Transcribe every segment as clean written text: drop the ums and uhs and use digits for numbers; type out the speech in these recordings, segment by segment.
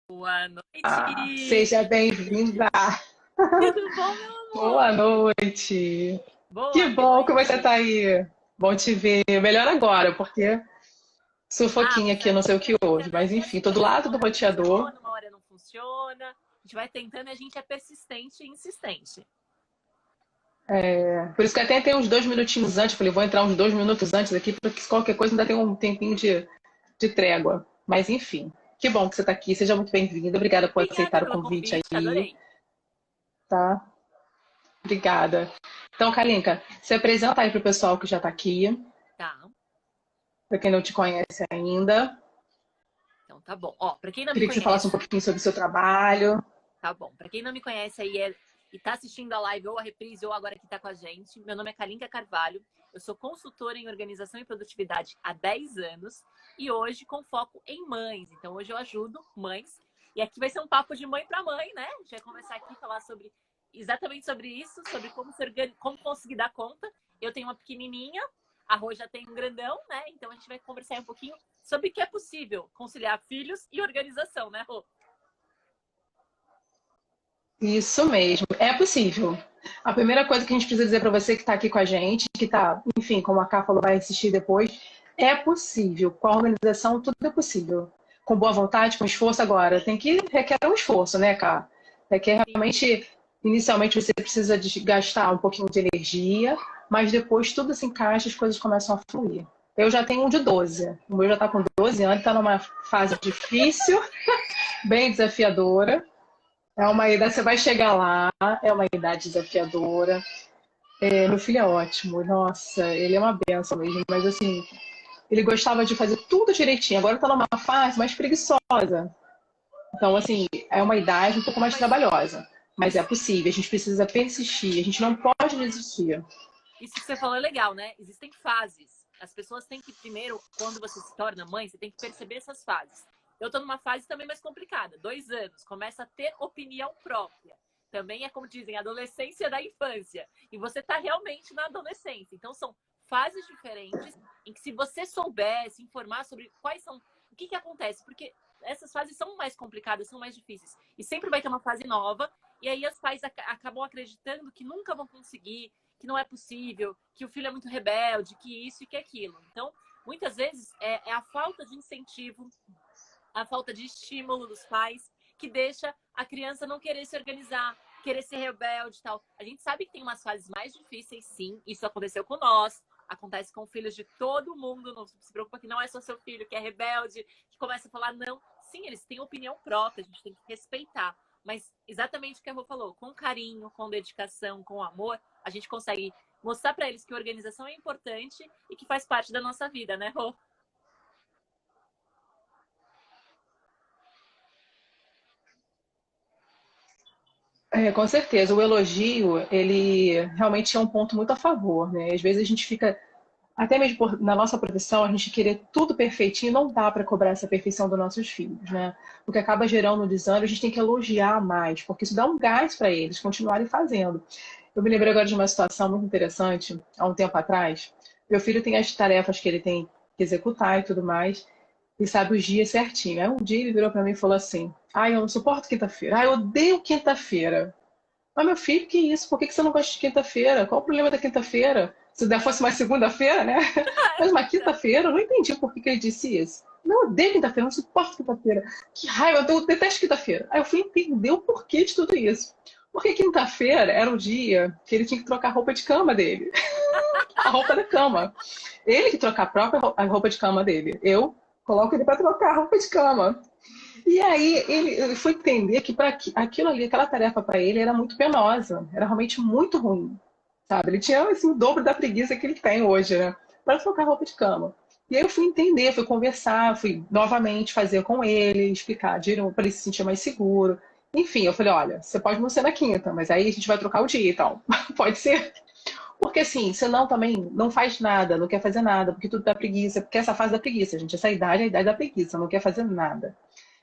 Boa Ah, noite! seja bem-vinda. Tudo bom, meu Boa amor? noite. Que Boa bom que você noite! está aí. Bom te ver. Melhor agora, porque Ah, sufoquinho mas aqui, não sei o que a houve. Mas internet é enfim, tô assim, do às vezes lado uma do hora roteador. funciona, uma hora não funciona. A gente vai tentando e a gente é persistente e insistente. Por isso que eu até tenho uns 2 minutinhos antes. Falei, vou entrar uns 2 minutos antes aqui, porque se qualquer coisa ainda tem um tempinho de trégua. Mas enfim, que bom que você está aqui. Seja muito bem-vinda. Obrigada por Obrigada aceitar o pelo convite convite, aí, adorei. tá? Obrigada. Então, Kalinka, se apresenta aí para o pessoal que já está aqui, Tá, para quem não te conhece ainda. então tá bom. Ó, pra quem não me Queria que você falasse um conhece, pouquinho sobre o seu trabalho. tá bom. Pra quem não me conhece aí e tá assistindo a live ou a reprise ou agora que tá com a gente, meu nome é Kalinka Carvalho. Eu sou consultora em organização e produtividade há 10 anos e hoje com foco em mães. Então hoje eu ajudo mães e aqui vai ser um papo de mãe para mãe, né? A gente vai conversar aqui, falar sobre exatamente sobre isso, sobre como conseguir dar conta. Eu tenho uma pequenininha, a Rô já tem um grandão, né? Então a gente vai conversar um pouquinho sobre o que é possível conciliar filhos e organização, né, Rô? Isso mesmo, é possível. A primeira coisa que a gente precisa dizer para você que está aqui com a gente, que está, enfim, como a Ká falou, vai assistir depois, é possível. Com a organização, tudo é possível. Com boa vontade, com esforço agora. Tem que requer um esforço, né, Ká? Requer Sim. realmente, inicialmente você precisa gastar um pouquinho de energia, mas depois tudo se encaixa, as coisas começam a fluir. Eu já tenho um de 12. O meu já está com 12 anos, está numa fase difícil, bem desafiadora. É uma idade, você vai chegar lá, é uma idade desafiadora. Meu filho é ótimo, nossa, ele é uma benção mesmo, mas assim, ele gostava de fazer tudo direitinho, agora tá numa fase mais preguiçosa. Então, assim, é uma idade um pouco mais Mas trabalhosa, mas é isso possível, a gente precisa persistir, a gente não pode desistir. Isso que você falou é legal, né? Existem fases. As pessoas têm que, primeiro, quando você se torna mãe, você tem que perceber essas fases. Eu tô numa fase também mais complicada. 2 anos, começa a ter opinião própria. Também é, como dizem, adolescência da infância. E você tá realmente na adolescência. Então, são fases diferentes em que, se você souber se informar sobre quais são... O que acontece? Porque essas fases são mais complicadas, são mais difíceis. E sempre vai ter uma fase nova. E aí, os pais acabam acreditando que nunca vão conseguir, que não é possível, que o filho é muito rebelde, que isso e que aquilo. Então, muitas vezes é a falta de incentivo, a falta de estímulo dos pais que deixa a criança não querer se organizar, querer ser rebelde e tal. A gente sabe que tem umas fases mais difíceis, sim. Isso aconteceu com nós, acontece com filhos de todo mundo. Não se preocupa que não é só seu filho que é rebelde, que começa a falar não. Sim, eles têm opinião própria, a gente tem que respeitar. Mas exatamente o que a Rô falou, com carinho, com dedicação, com amor, a gente consegue mostrar para eles que a organização é importante e que faz parte da nossa vida, né, Rô? Com certeza, o elogio, ele realmente é um ponto muito a favor, né? Às vezes a gente fica até mesmo na nossa profissão, a gente querer tudo perfeitinho, não dá para cobrar essa perfeição dos nossos filhos, né? O que acaba gerando um desânimo, a gente tem que elogiar mais, porque isso dá um gás para eles continuarem fazendo. Eu me lembrei agora de uma situação muito interessante, há um tempo atrás. Meu filho tem as tarefas que ele tem que executar e tudo mais, e sabe os dias certinho. Aí um dia ele virou para mim e falou assim: eu não suporto quinta-feira. Eu odeio quinta-feira. Mas, meu filho, que isso? Por que você não gosta de quinta-feira? Qual o problema da quinta-feira? Se der fosse uma segunda-feira, né? Mas uma quinta-feira, eu não entendi por que ele disse isso. Não, eu odeio quinta-feira, eu não suporto quinta-feira. Que raiva, eu detesto quinta-feira. Aí eu fui entender o porquê de tudo isso. Porque quinta-feira era o dia que ele tinha que trocar a roupa de cama dele. A roupa da cama. Ele que trocar a própria roupa de cama dele. Eu coloco ele para trocar a roupa de cama. E aí ele foi entender que para aquilo ali, aquela tarefa para ele era muito penosa, era realmente muito ruim, sabe? Ele tinha assim, o dobro da preguiça que ele tem hoje, né? Para trocar roupa de cama. E aí eu fui entender, fui conversar, fui novamente fazer com ele, explicar para ele se sentir mais seguro. Enfim, eu falei, olha, você pode não ser na quinta, mas aí a gente vai trocar o dia e tal. Pode ser? Porque assim, senão também não faz nada, não quer fazer nada, porque tudo dá preguiça, porque essa fase da preguiça, gente, essa idade é a idade da preguiça, não quer fazer nada.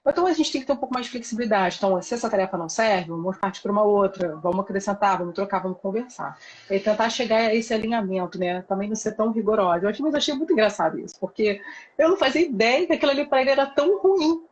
Então a gente tem que ter um pouco mais de flexibilidade. Então, se essa tarefa não serve, vamos partir para uma outra, vamos acrescentar, vamos trocar, vamos conversar. E tentar chegar a esse alinhamento, né? Também não ser tão rigorosa. Mas eu achei muito engraçado isso, porque eu não fazia ideia que aquilo ali para ele era tão ruim.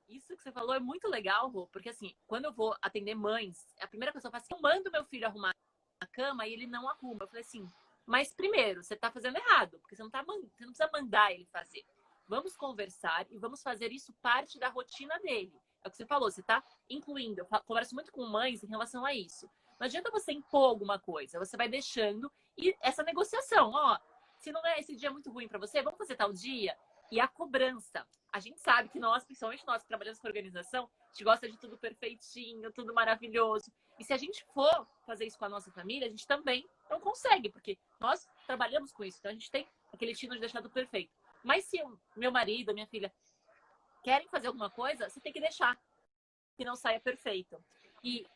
isso que você falou é muito legal, Rô, porque assim, quando eu vou atender mães, a primeira coisa que eu faço é eu mando meu filho arrumar a cama e ele não arruma. Eu falei assim, mas primeiro, você tá fazendo errado, porque você não precisa mandar ele fazer. Vamos conversar e vamos fazer isso parte da rotina dele. É o que você falou, você tá incluindo. Eu converso muito com mães em relação a isso. Não adianta você impor alguma coisa, você vai deixando e essa negociação, ó, se não é esse dia muito ruim para você, vamos fazer tal dia? E a cobrança. A gente sabe que nós, principalmente nós que trabalhamos com organização, a gente gosta de tudo perfeitinho, tudo maravilhoso. E se a gente for fazer isso com a nossa família, a gente também não consegue, porque nós trabalhamos com isso. Então a gente tem aquele estilo de deixar tudo perfeito. Mas se meu marido, minha filha querem fazer alguma coisa, você tem que deixar que não saia perfeito. E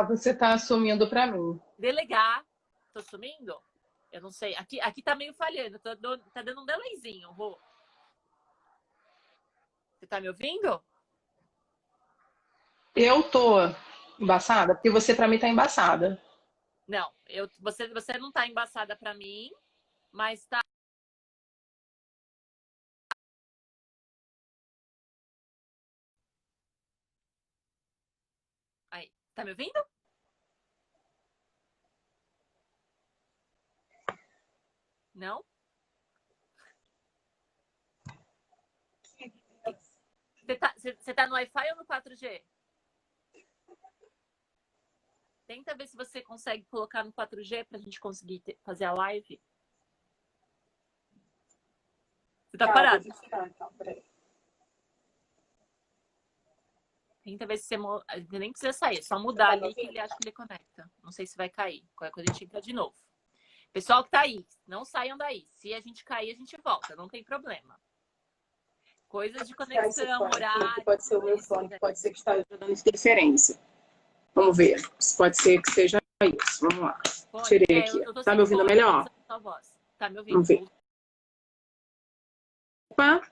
Você está assumindo para mim. delegar, tô assumindo? Eu não sei. Aqui tá meio falhando. Tá dando um delayzinho, Rô. Você tá me ouvindo? Eu tô embaçada, porque você para mim tá embaçada. Não, você não tá embaçada pra mim, mas tá. Aí, tá me ouvindo? Não? Você tá no Wi-Fi ou no 4G? Tenta ver se você consegue colocar no 4G pra gente conseguir fazer a live. Você tá parado? Tenta ver se você nem precisa sair, é só mudar ali que ele acha que ele conecta. Não sei se vai cair. Qualquer coisa a gente entra de novo. Pessoal que tá aí, não saiam daí. Se a gente cair, a gente volta, não tem problema. Coisas de conexão, horário. Pode ser o meu fone, pode ser que está dando interferência. Vamos ver. Pode ser que seja isso. Vamos lá. Tirei aqui. Tá me ouvindo melhor? Tá me ouvindo. Vamos ver. Opa!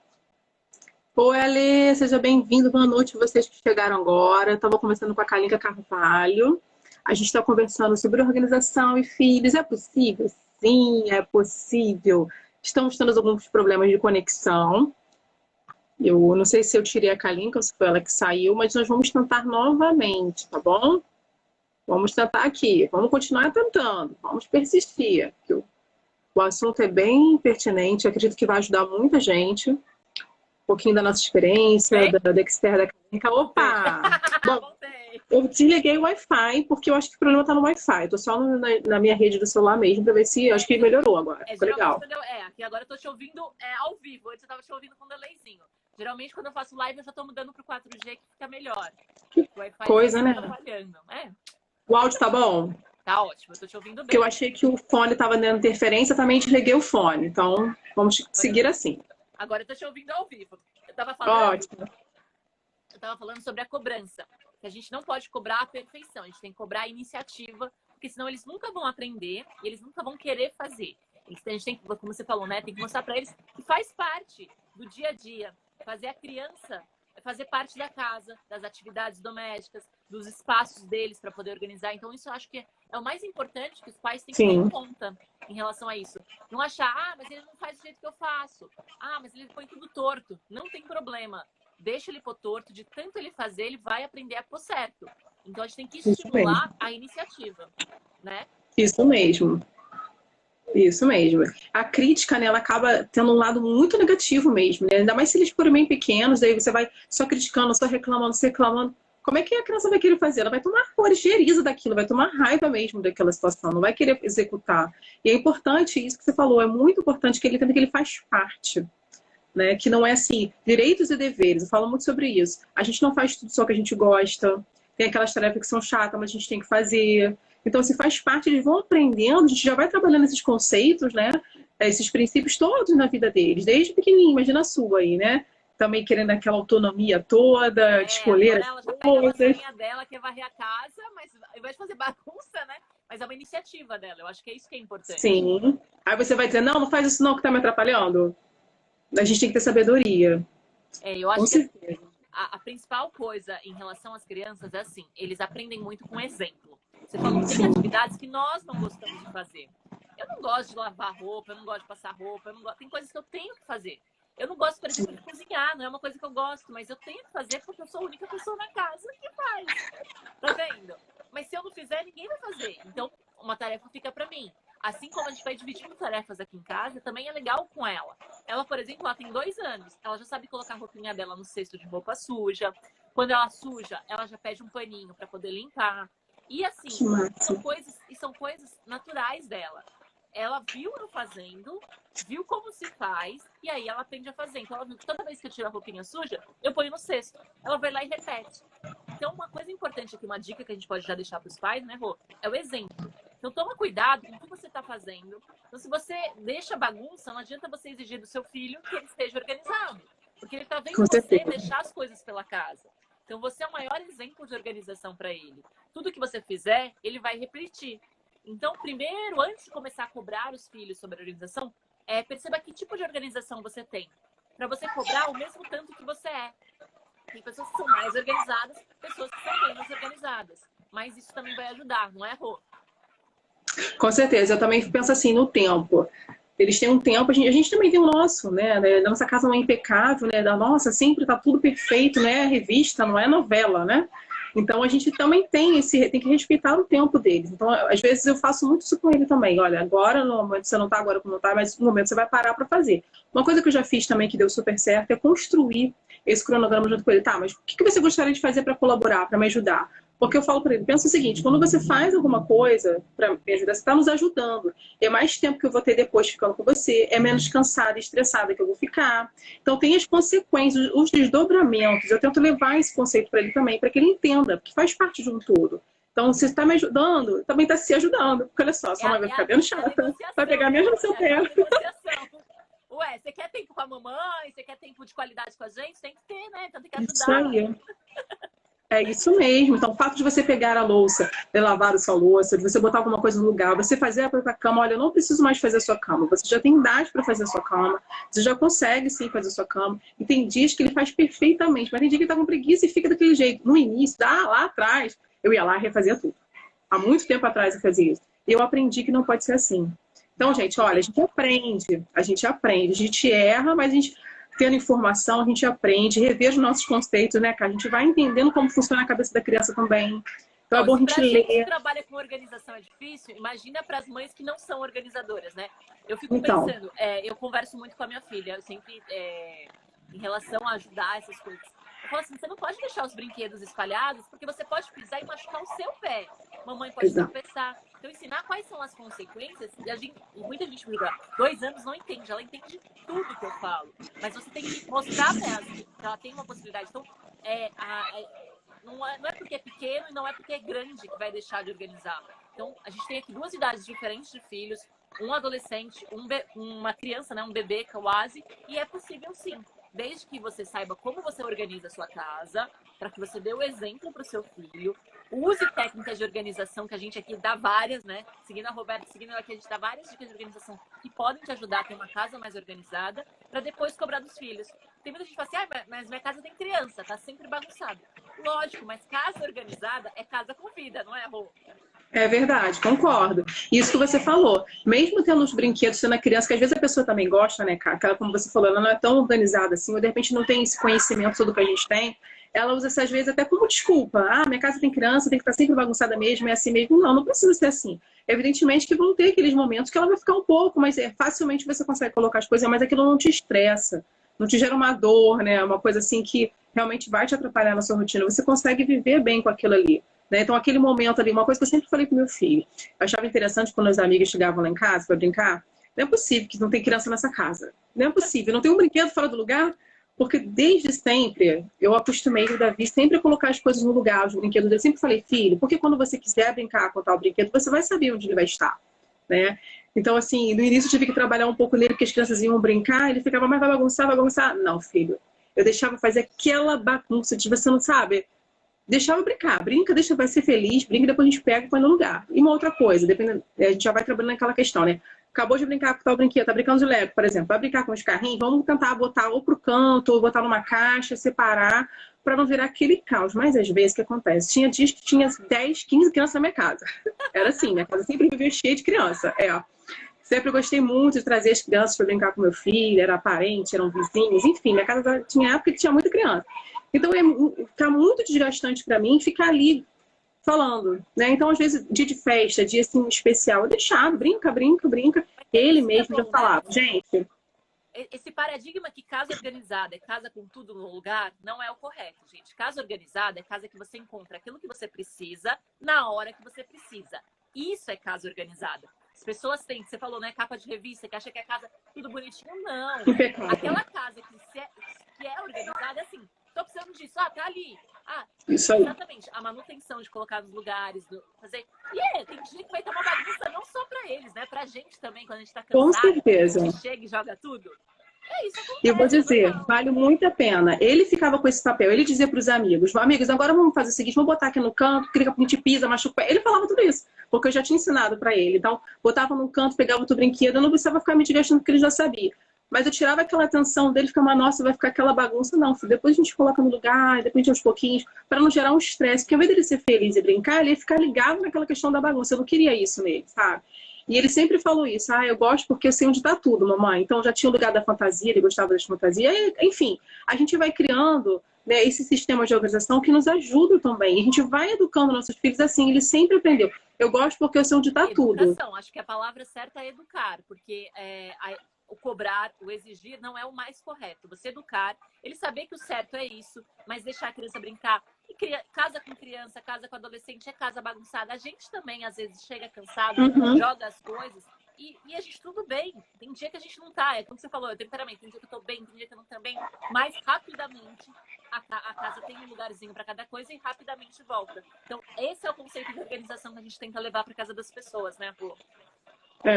Oi, Ale, seja bem-vindo. Boa noite vocês que chegaram agora. Estava conversando com a Kalinka Carvalho. A gente está conversando sobre organização e filhos. É possível? Sim, é possível. Estamos tendo alguns problemas de conexão. Eu não sei se eu tirei a Kalinka ou se foi ela que saiu, mas nós vamos tentar novamente, tá bom? Vamos tentar aqui. Vamos continuar tentando. Vamos persistir. O assunto é bem pertinente. Eu acredito que vai ajudar muita gente. Um pouquinho da nossa experiência, da Dexter, da Kalinka. Opa! Bom, eu desliguei o Wi-Fi, porque eu acho que o problema está no Wi-Fi. Eu tô só na minha rede do celular mesmo, para ver se... Acho que melhorou agora. Ficou legal. Aqui agora eu tô te ouvindo ao vivo. Antes eu tava te ouvindo com um delayzinho. Geralmente, quando eu faço live, eu já tô mudando pro 4G, que fica melhor. Que coisa, né? O áudio tá bom? Tá ótimo, eu tô te ouvindo bem. Porque eu achei que o fone tava dando interferência, também desliguei o fone. Então, vamos seguir assim. Agora eu tô te ouvindo ao vivo. Eu tava falando sobre a cobrança. Que a gente não pode cobrar a perfeição, a gente tem que cobrar a iniciativa, porque senão eles nunca vão aprender e eles nunca vão querer fazer. A gente tem que, como você falou, né? Tem que mostrar para eles que faz parte do dia a dia. Fazer a criança fazer parte da casa, das atividades domésticas, dos espaços deles para poder organizar. Então, isso eu acho que é o mais importante que os pais têm que ter em conta em relação a isso. Não achar, mas ele não faz do jeito que eu faço. Mas ele põe tudo torto. Não tem problema. Deixa ele pôr torto, de tanto ele fazer, ele vai aprender a pôr certo. Então, a gente tem que estimular a iniciativa, né? Isso mesmo. Isso mesmo. A crítica, né, ela acaba tendo um lado muito negativo mesmo, né? Ainda mais se eles forem bem pequenos, aí você vai só criticando, só reclamando, só reclamando. Como é que a criança vai querer fazer? Ela vai tomar coriza daquilo, vai tomar raiva mesmo daquela situação, não vai querer executar. E é importante, isso que você falou, é muito importante que ele entenda que ele faz parte, né? Que não é assim, direitos e deveres, eu falo muito sobre isso. A gente não faz tudo só que a gente gosta, tem aquelas tarefas que são chatas, mas a gente tem que fazer. Então, se faz parte, eles vão aprendendo, a gente já vai trabalhando esses conceitos, né? Esses princípios todos na vida deles, desde pequenininho, imagina a sua aí, né? Também querendo aquela autonomia toda, de escolher as coisas. Ela já pega uma tarefinha dela, que é varrer a casa, mas ao invés de fazer bagunça, né? Mas é uma iniciativa dela, eu acho que é isso que é importante. Sim. Aí você vai dizer, não faz isso não, que tá me atrapalhando. A gente tem que ter sabedoria. Eu acho que a principal coisa em relação às crianças é assim, eles aprendem muito com exemplo. Você falou, tem atividades que nós não gostamos de fazer. Eu não gosto de lavar roupa, eu não gosto de passar roupa, tem coisas que eu tenho que fazer. Eu não gosto, por exemplo, de cozinhar, não é uma coisa que eu gosto, mas eu tenho que fazer porque eu sou a única pessoa na casa que faz. Tá vendo? Mas se eu não fizer, ninguém vai fazer. Então, uma tarefa fica pra mim. Assim como a gente vai dividindo tarefas aqui em casa, também é legal com ela. Ela, por exemplo, ela tem 2 anos. Ela já sabe colocar a roupinha dela no cesto de roupa suja. Quando ela suja, ela já pede um paninho para poder limpar. E assim, são coisas naturais dela. Ela viu eu fazendo, viu como se faz, e aí ela aprende a fazer. Então, ela viu que toda vez que eu tiro a roupinha suja, eu ponho no cesto. Ela vai lá e repete. Então, uma coisa importante aqui, uma dica que a gente pode já deixar para os pais, né, Rô? É o exemplo. Então, toma cuidado com o que você está fazendo. Então, se você deixa bagunça, não adianta você exigir do seu filho que ele esteja organizado. Porque ele está vendo você deixar as coisas pela casa. Então, você é o maior exemplo de organização para ele. Tudo que você fizer, ele vai repetir. Então, primeiro, antes de começar a cobrar os filhos sobre a organização, perceba que tipo de organização você tem. Para você cobrar o mesmo tanto que você é. Tem pessoas que são mais organizadas, pessoas que são menos organizadas. Mas isso também vai ajudar, não é, Rô? Com certeza. Eu também penso assim, no tempo. Eles têm um tempo, a gente também tem o nosso, né? A nossa casa não é impecável, né? Da nossa, sempre tá tudo perfeito, né? Revista, não é novela, né? Então a gente também tem que respeitar o tempo deles. Então, às vezes eu faço muito isso com ele também. Olha, agora no momento você não tá, agora não tá, mas no momento você vai parar para fazer. Uma coisa que eu já fiz também que deu super certo é construir esse cronograma junto com ele. Tá, mas o que você gostaria de fazer para colaborar, para me ajudar? Porque eu falo para ele, pensa o seguinte, quando você faz alguma coisa para me ajudar, você está nos ajudando. É mais tempo que eu vou ter depois ficando com você, é menos cansada e estressada que eu vou ficar. Então tem as consequências, os desdobramentos. Eu tento levar esse conceito para ele também, para que ele entenda, porque faz parte de um todo. Então, se você está me ajudando, também está se ajudando. Porque olha só, sua mãe vai ficar vendo chata, vai pegar mesmo no seu pé. Ué, você quer tempo com a mamãe? Você quer tempo de qualidade com a gente? Tem que ter, né? Então tem que ajudar. Isso aí. É isso mesmo. Então, o fato de você pegar a louça, de lavar a sua louça, de você botar alguma coisa no lugar, você fazer a própria cama, olha, eu não preciso mais fazer a sua cama. Você já tem idade para fazer a sua cama, você já consegue sim fazer a sua cama. E tem dias que ele faz perfeitamente, mas tem dia que ele tá com preguiça e fica daquele jeito. No início, lá atrás, eu ia lá e refazia tudo. Há muito tempo atrás eu fazia isso. E eu aprendi que não pode ser assim. Então, gente, olha, a gente erra, mas a gente... Tendo informação, a gente aprende, rever os nossos conceitos, né, cara? A gente vai entendendo como funciona a cabeça da criança também. Então é bom a gente ler. Gente que trabalha com organização é difícil, imagina para as mães que não são organizadoras, né? Eu fico pensando, eu converso muito com a minha filha, eu sempre, em relação a ajudar essas coisas. Eu falo assim, você não pode deixar os brinquedos espalhados, porque você pode pisar e machucar o seu pé. Mamãe pode tropeçar. Então, ensinar quais são as consequências, e muita gente me diz, 2 anos não entende, ela entende tudo que eu falo. Mas você tem que mostrar para ela que ela tem uma possibilidade. Então, não é porque é pequeno e não é porque é grande que vai deixar de organizar. Então, a gente tem aqui 2 idades diferentes de filhos, um adolescente, uma criança, né, um bebê quase, e é possível sim. Desde que você saiba como você organiza a sua casa, para que você dê o exemplo para o seu filho, use técnicas de organização, que a gente aqui dá várias, né? Seguindo a Roberta, seguindo ela aqui, a gente dá várias dicas de organização que podem te ajudar a ter uma casa mais organizada, para depois cobrar dos filhos. Tem muita gente que fala assim, mas minha casa tem criança, tá sempre bagunçada. Lógico, mas casa organizada é casa com vida, não é, Rô? É verdade, concordo. Isso que você falou. Mesmo tendo os brinquedos, sendo a criança, que às vezes a pessoa também gosta, né, cara? Aquela, como você falou, ela não é tão organizada assim, ou de repente não tem esse conhecimento todo que a gente tem. Ela usa isso às vezes até como desculpa. Ah, minha casa tem criança, tem que estar sempre bagunçada mesmo, é assim mesmo. Não, não precisa ser assim. Evidentemente que vão ter aqueles momentos que ela vai ficar um pouco, mas facilmente você consegue colocar as coisas, mas aquilo não te estressa, não te gera uma dor, né? Uma coisa assim que realmente vai te atrapalhar na sua rotina. Você consegue viver bem com aquilo ali. Né? Então, aquele momento ali, uma coisa que eu sempre falei pro meu filho, eu achava interessante quando as amigas chegavam lá em casa para brincar, não é possível que não tem criança nessa casa. Não é possível, não tem um brinquedo fora do lugar, porque desde sempre eu acostumei o Davi sempre a colocar as coisas no lugar, os brinquedos. Eu sempre falei, filho, porque quando você quiser brincar com tal brinquedo, você vai saber onde ele vai estar, né? Então, assim, no início eu tive que trabalhar um pouco nele, porque as crianças iam brincar, ele ficava, mas vai bagunçar, vai bagunçar. Não, filho, eu deixava fazer aquela bagunça, de você não sabe... Deixava brincar, brinca, deixa, vai ser feliz, brinca e depois a gente pega e põe no lugar. E uma outra coisa, a gente já vai trabalhando naquela questão, né? Acabou de brincar com tal brinquedo, tá brincando de Lego, por exemplo, vai brincar com os carrinhos, vamos tentar botar ou pro canto, ou botar numa caixa, separar, para não virar aquele caos. Mas às vezes o que acontece? Tinha dias que tinha 10, 15 crianças na minha casa. Era assim, minha casa sempre vivia cheia de criança. Sempre gostei muito de trazer as crianças para brincar com meu filho, era parente, eram vizinhos, enfim, minha casa tinha época que tinha muita criança. Então, fica muito desgastante para mim ficar ali falando, né? Então, às vezes, dia de festa, dia assim especial, eu deixava, brinca, brinca, brinca. Ele mesmo já falava, gente. Esse paradigma que casa organizada é casa com tudo no lugar não é o correto, gente. Casa organizada é casa que você encontra aquilo que você precisa na hora que você precisa. Isso é casa organizada. As pessoas têm, você falou, né, capa de revista, que acha que é casa tudo bonitinho. Não. Aquela casa que é organizada é assim, tô precisando disso, tá ali. Isso aí. Exatamente. A manutenção de colocar nos lugares, fazer. E tem gente que vai ter uma bagunça não só pra eles, né? Pra gente também, quando a gente tá cansado. Com certeza. A gente chega e joga tudo. É isso, acontece. E eu vou dizer, vale muito a pena. Ele ficava com esse papel, ele dizia para os amigos, amigos, agora vamos fazer o seguinte, vamos botar aqui no canto, que a gente pisa, machuca. Ele falava tudo isso, porque eu já tinha ensinado para ele. Então, botava no canto, pegava outro brinquedo, eu não precisava ficar me desgastando, porque ele já sabia. Mas eu tirava aquela atenção dele, ficava, nossa, vai ficar aquela bagunça. Não, filho, depois a gente coloca no lugar, depois aos pouquinhos, para não gerar um estresse. Porque ao invés dele ser feliz e brincar, ele ia ficar ligado naquela questão da bagunça. Eu não queria isso nele, sabe? E ele sempre falou isso, eu gosto porque eu sei onde está tudo, mamãe. Então já tinha o lugar da fantasia, ele gostava das fantasias. Enfim, a gente vai criando, né, esse sistema de organização que nos ajuda também. E a gente vai educando nossos filhos assim, ele sempre aprendeu. Eu gosto porque eu sei onde está tudo. Acho que a palavra certa é educar, porque o cobrar, o exigir não é o mais correto. Você educar, ele saber que o certo é isso, mas deixar a criança brincar. E casa com criança, casa com adolescente é casa bagunçada. A gente também, às vezes, chega cansado, joga as coisas e a gente tudo bem. Tem dia que a gente não tá, é como você falou, é temperamento. Tem dia que eu tô bem, tem dia que eu não tô bem. Mas rapidamente a casa tem um lugarzinho para cada coisa e rapidamente volta. Então, esse é o conceito de organização que a gente tenta levar para casa das pessoas, né, Pô?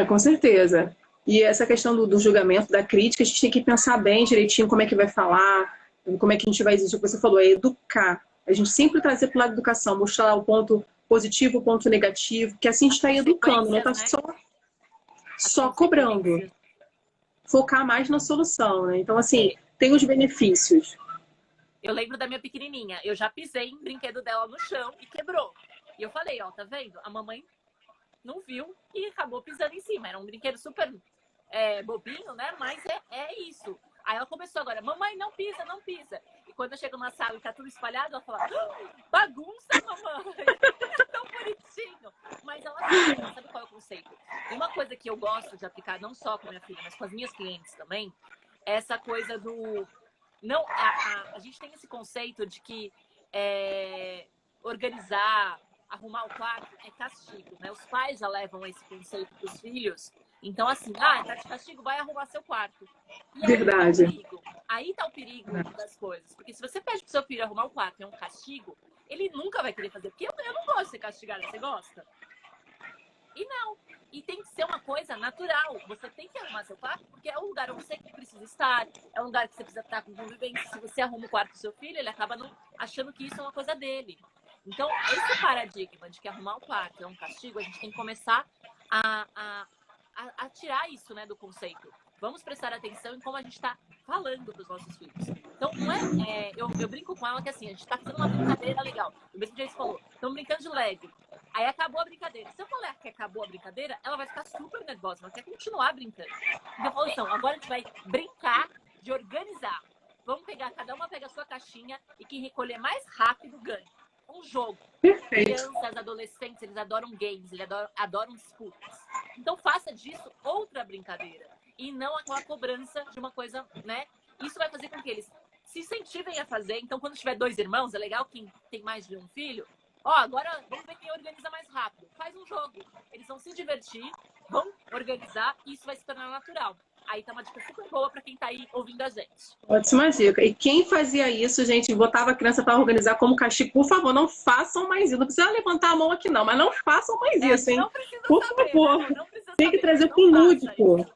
Com certeza. E essa questão do julgamento, da crítica, a gente tem que pensar bem direitinho como é que vai falar, como é que a gente vai exigir. O que você falou, é educar. A gente sempre trazer para o lado da educação, mostrar o ponto positivo, o ponto negativo, que assim a gente está educando, não está só cobrando. Focar mais na solução, né? Então, assim, tem os benefícios. Eu lembro da minha pequenininha, eu já pisei em brinquedo dela no chão e quebrou. E eu falei, tá vendo? A mamãe não viu e acabou pisando em cima. Era um brinquedo super bobinho, né? Mas é isso. Aí ela começou agora, mamãe, não pisa, não pisa. E quando eu chego na sala e tá tudo espalhado, ela fala, bagunça, mamãe. É tão bonitinho. Mas ela sabe qual é o conceito? E uma coisa que eu gosto de aplicar, não só com a minha filha, mas com as minhas clientes também, é essa coisa do... Não, a gente tem esse conceito de que organizar, arrumar o quarto é castigo, né? Os pais já levam esse conceito para os filhos. Então, assim, tá de castigo, vai arrumar seu quarto. E verdade. Aí tá o perigo das coisas. Porque se você pede pro seu filho arrumar o quarto e é um castigo, ele nunca vai querer fazer. Porque eu não gosto de ser castigada, você gosta? E não. E tem que ser uma coisa natural. Você tem que arrumar seu quarto, porque é o lugar onde você precisa estar, é um lugar que você precisa estar com convivência. Se você arruma o quarto do seu filho, ele acaba achando que isso é uma coisa dele. Então, esse paradigma de que arrumar o quarto é um castigo, a gente tem que começar a tirar isso, né, do conceito. Vamos prestar atenção em como a gente está falando para os nossos filhos. Então, não eu brinco com ela que assim, a gente está fazendo uma brincadeira legal. O mesmo jeito falou, estamos brincando de Lego. Aí acabou a brincadeira. Se eu falar que acabou a brincadeira, ela vai ficar super nervosa, ela quer continuar brincando. Então eu falo, então, agora a gente vai brincar de organizar. Vamos pegar, cada uma pega a sua caixinha e quem recolher mais rápido ganha. Um jogo. Perfeito. Crianças, adolescentes, eles adoram games, eles adoram disputas. Então faça disso outra brincadeira. E não aquela cobrança de uma coisa, né? Isso vai fazer com que eles se incentivem a fazer. Então, quando tiver 2 irmãos, é legal quem tem mais de um filho. Agora vamos ver quem organiza mais rápido. Faz um jogo. Eles vão se divertir, vão organizar e isso vai se tornar natural. Aí tá uma dica super boa para quem tá aí ouvindo a gente. Ótima dica. E quem fazia isso, gente, botava a criança para organizar como castigo, por favor, não façam mais isso. Não precisa levantar a mão aqui não, mas não façam mais isso, hein? Não precisa por saber, favor. Né? Não precisa tem que saber, trazer pro lúdico.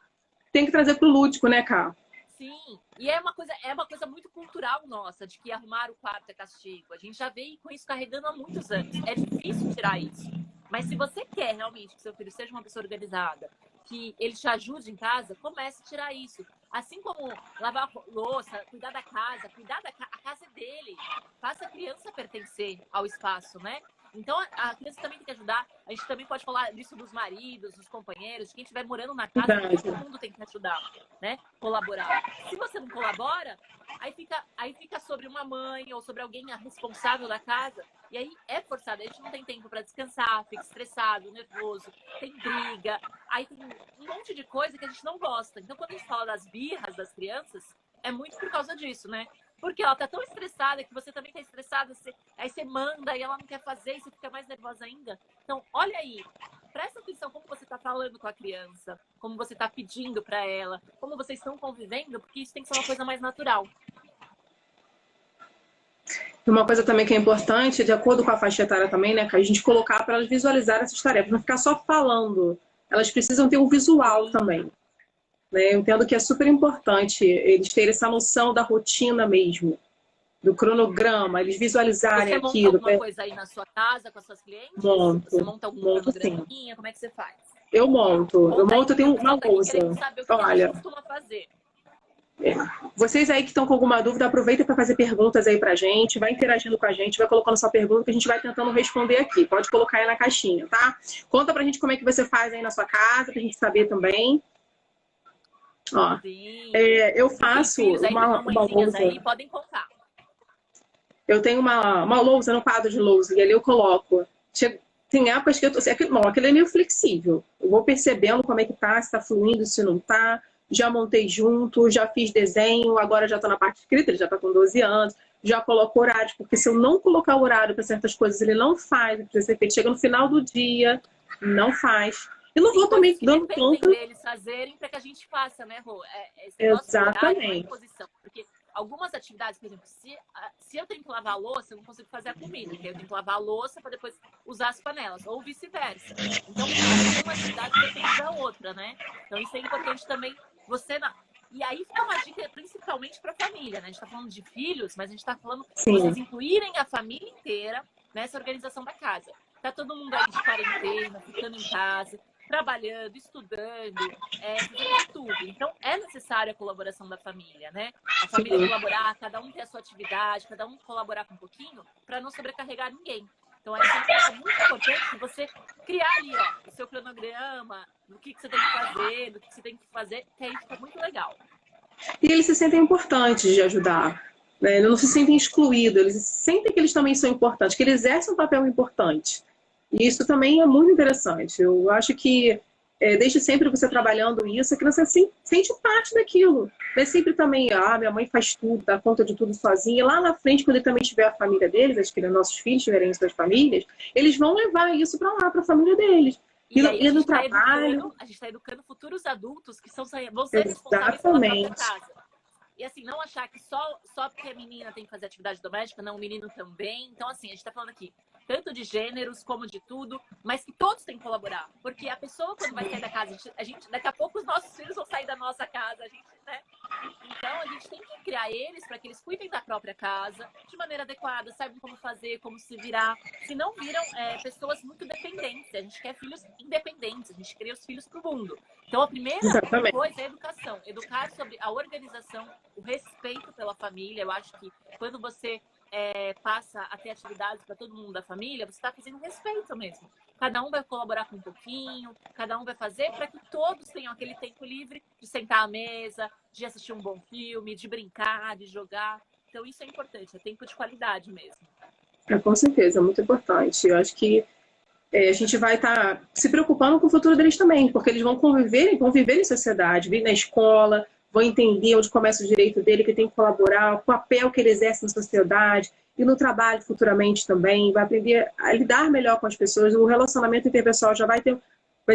Tem que trazer pro lúdico, né, Cá? Sim. E é uma coisa muito cultural nossa, de que arrumar o quarto é castigo. A gente já veio com isso carregando há muitos anos. É difícil tirar isso. Mas se você quer realmente que seu filho seja uma pessoa organizada, que ele te ajude em casa, comece a tirar isso. Assim como lavar a louça, cuidar da casa, a casa é dele. Faça a criança pertencer ao espaço, né? Então, a criança também tem que ajudar. A gente também pode falar disso dos maridos, dos companheiros, de quem estiver morando na casa, todo mundo tem que ajudar, né? Colaborar. Se você não colabora, aí fica sobre uma mãe ou sobre alguém responsável da casa, e aí é forçado. A gente não tem tempo para descansar, fica estressado, nervoso, tem briga, aí tem um monte de coisa que a gente não gosta. Então, quando a gente fala das birras das crianças, é muito por causa disso, né? Porque ela tá tão estressada que você também tá estressada, aí você manda e ela não quer fazer e você fica mais nervosa ainda. Então, olha aí, presta atenção como você tá falando com a criança, como você tá pedindo para ela, como vocês estão convivendo, porque isso tem que ser uma coisa mais natural. Uma coisa também que é importante, de acordo com a faixa etária também, né, que a gente colocar para elas visualizar essas tarefas, não ficar só falando. Elas precisam ter um visual também. Né? Eu entendo que é super importante eles terem essa noção da rotina mesmo, do cronograma, eles visualizarem aquilo. Você monta alguma coisa aí na sua casa com as suas clientes? Monto. Você monta algum cronograminha? Como é que você faz? Eu monto. Eu tenho uma lousa. Olha, a gente costuma fazer. Vocês aí que estão com alguma dúvida, aproveita para fazer perguntas aí pra gente, vai interagindo com a gente, vai colocando sua pergunta que a gente vai tentando responder aqui. Pode colocar aí na caixinha, tá? Conta pra gente como é que você faz aí na sua casa, pra gente saber também. Ó, eu faço uma lousa. Aí, podem contar. Eu tenho uma lousa no quadro de lousa e ali eu coloco. Tem épocas que eu tô... Aquele é meio flexível. Eu vou percebendo como é que tá, se tá fluindo, se não tá. Já montei junto, já fiz desenho, agora já tô na parte escrita, ele já tá com 12 anos. Já coloco horários, porque se eu não colocar horário para certas coisas, ele não faz, precisa ser feito. Chega no final do dia, não faz. Eu não vou também dando conta deles fazerem para que a gente faça, né, Rô? Exatamente. Posição, porque algumas atividades, por exemplo, se eu tenho que lavar a louça, eu não consigo fazer a comida, porque eu tenho que lavar a louça para depois usar as panelas, ou vice-versa. Então, uma atividade depende da outra, né? Então, isso é importante também você... E aí fica uma dica principalmente para a família, né? A gente está falando de filhos, mas a gente está falando de vocês incluírem a família inteira nessa organização da casa. Tá todo mundo aí de quarentena, ficando em casa, trabalhando, estudando, fazendo tudo. Então, é necessária a colaboração da família, né? A família colaborar, cada um ter a sua atividade, cada um colaborar com um pouquinho, para não sobrecarregar ninguém. Então, é muito importante você criar ali, ó, o seu cronograma, do que você tem que fazer, do que você tem que fazer, que aí fica muito legal. E eles se sentem importantes de ajudar, né? Eles não se sentem excluídos, eles sentem que eles também são importantes, que eles exercem um papel importante. E isso também é muito interessante. Eu acho que desde sempre você trabalhando isso, a criança sente parte daquilo. Não é sempre também, minha mãe faz tudo, dá conta de tudo sozinha. E lá na frente, quando ele também tiver a família deles, acho que nossos filhos tiverem suas famílias, eles vão levar isso para lá, para a família deles. E no trabalho... A gente está educando futuros adultos que vão ser responsáveis pela própria casa. E assim, não achar que só porque a menina tem que fazer atividade doméstica, não, o menino também. Então, assim, a gente tá falando aqui tanto de gêneros como de tudo, mas que todos têm que colaborar. Porque a pessoa, quando vai sair da casa, daqui a pouco os nossos filhos vão sair da nossa casa, né? Então, a gente tem que criar eles para que eles cuidem da própria casa de maneira adequada, saibam como fazer, como se virar. Se não viram pessoas muito dependentes. A gente quer filhos independentes, a gente cria os filhos para o mundo. Então, a primeira coisa é a educação. Educar sobre a organização, o respeito pela família. Eu acho que quando você passa a ter atividades para todo mundo da família, você está fazendo respeito mesmo. Cada um vai colaborar com um pouquinho, cada um vai fazer para que todos tenham aquele tempo livre de sentar à mesa, de assistir um bom filme, de brincar, de jogar. Então, isso é importante, é tempo de qualidade mesmo. Com certeza, é muito importante. Eu acho que a gente vai estar se preocupando com o futuro deles também, porque eles vão viver em sociedade, vir na escola, vão entender onde começa o direito dele, que tem que colaborar, o papel que ele exerce na sociedade e no trabalho futuramente também, vai aprender a lidar melhor com as pessoas, o relacionamento interpessoal já vai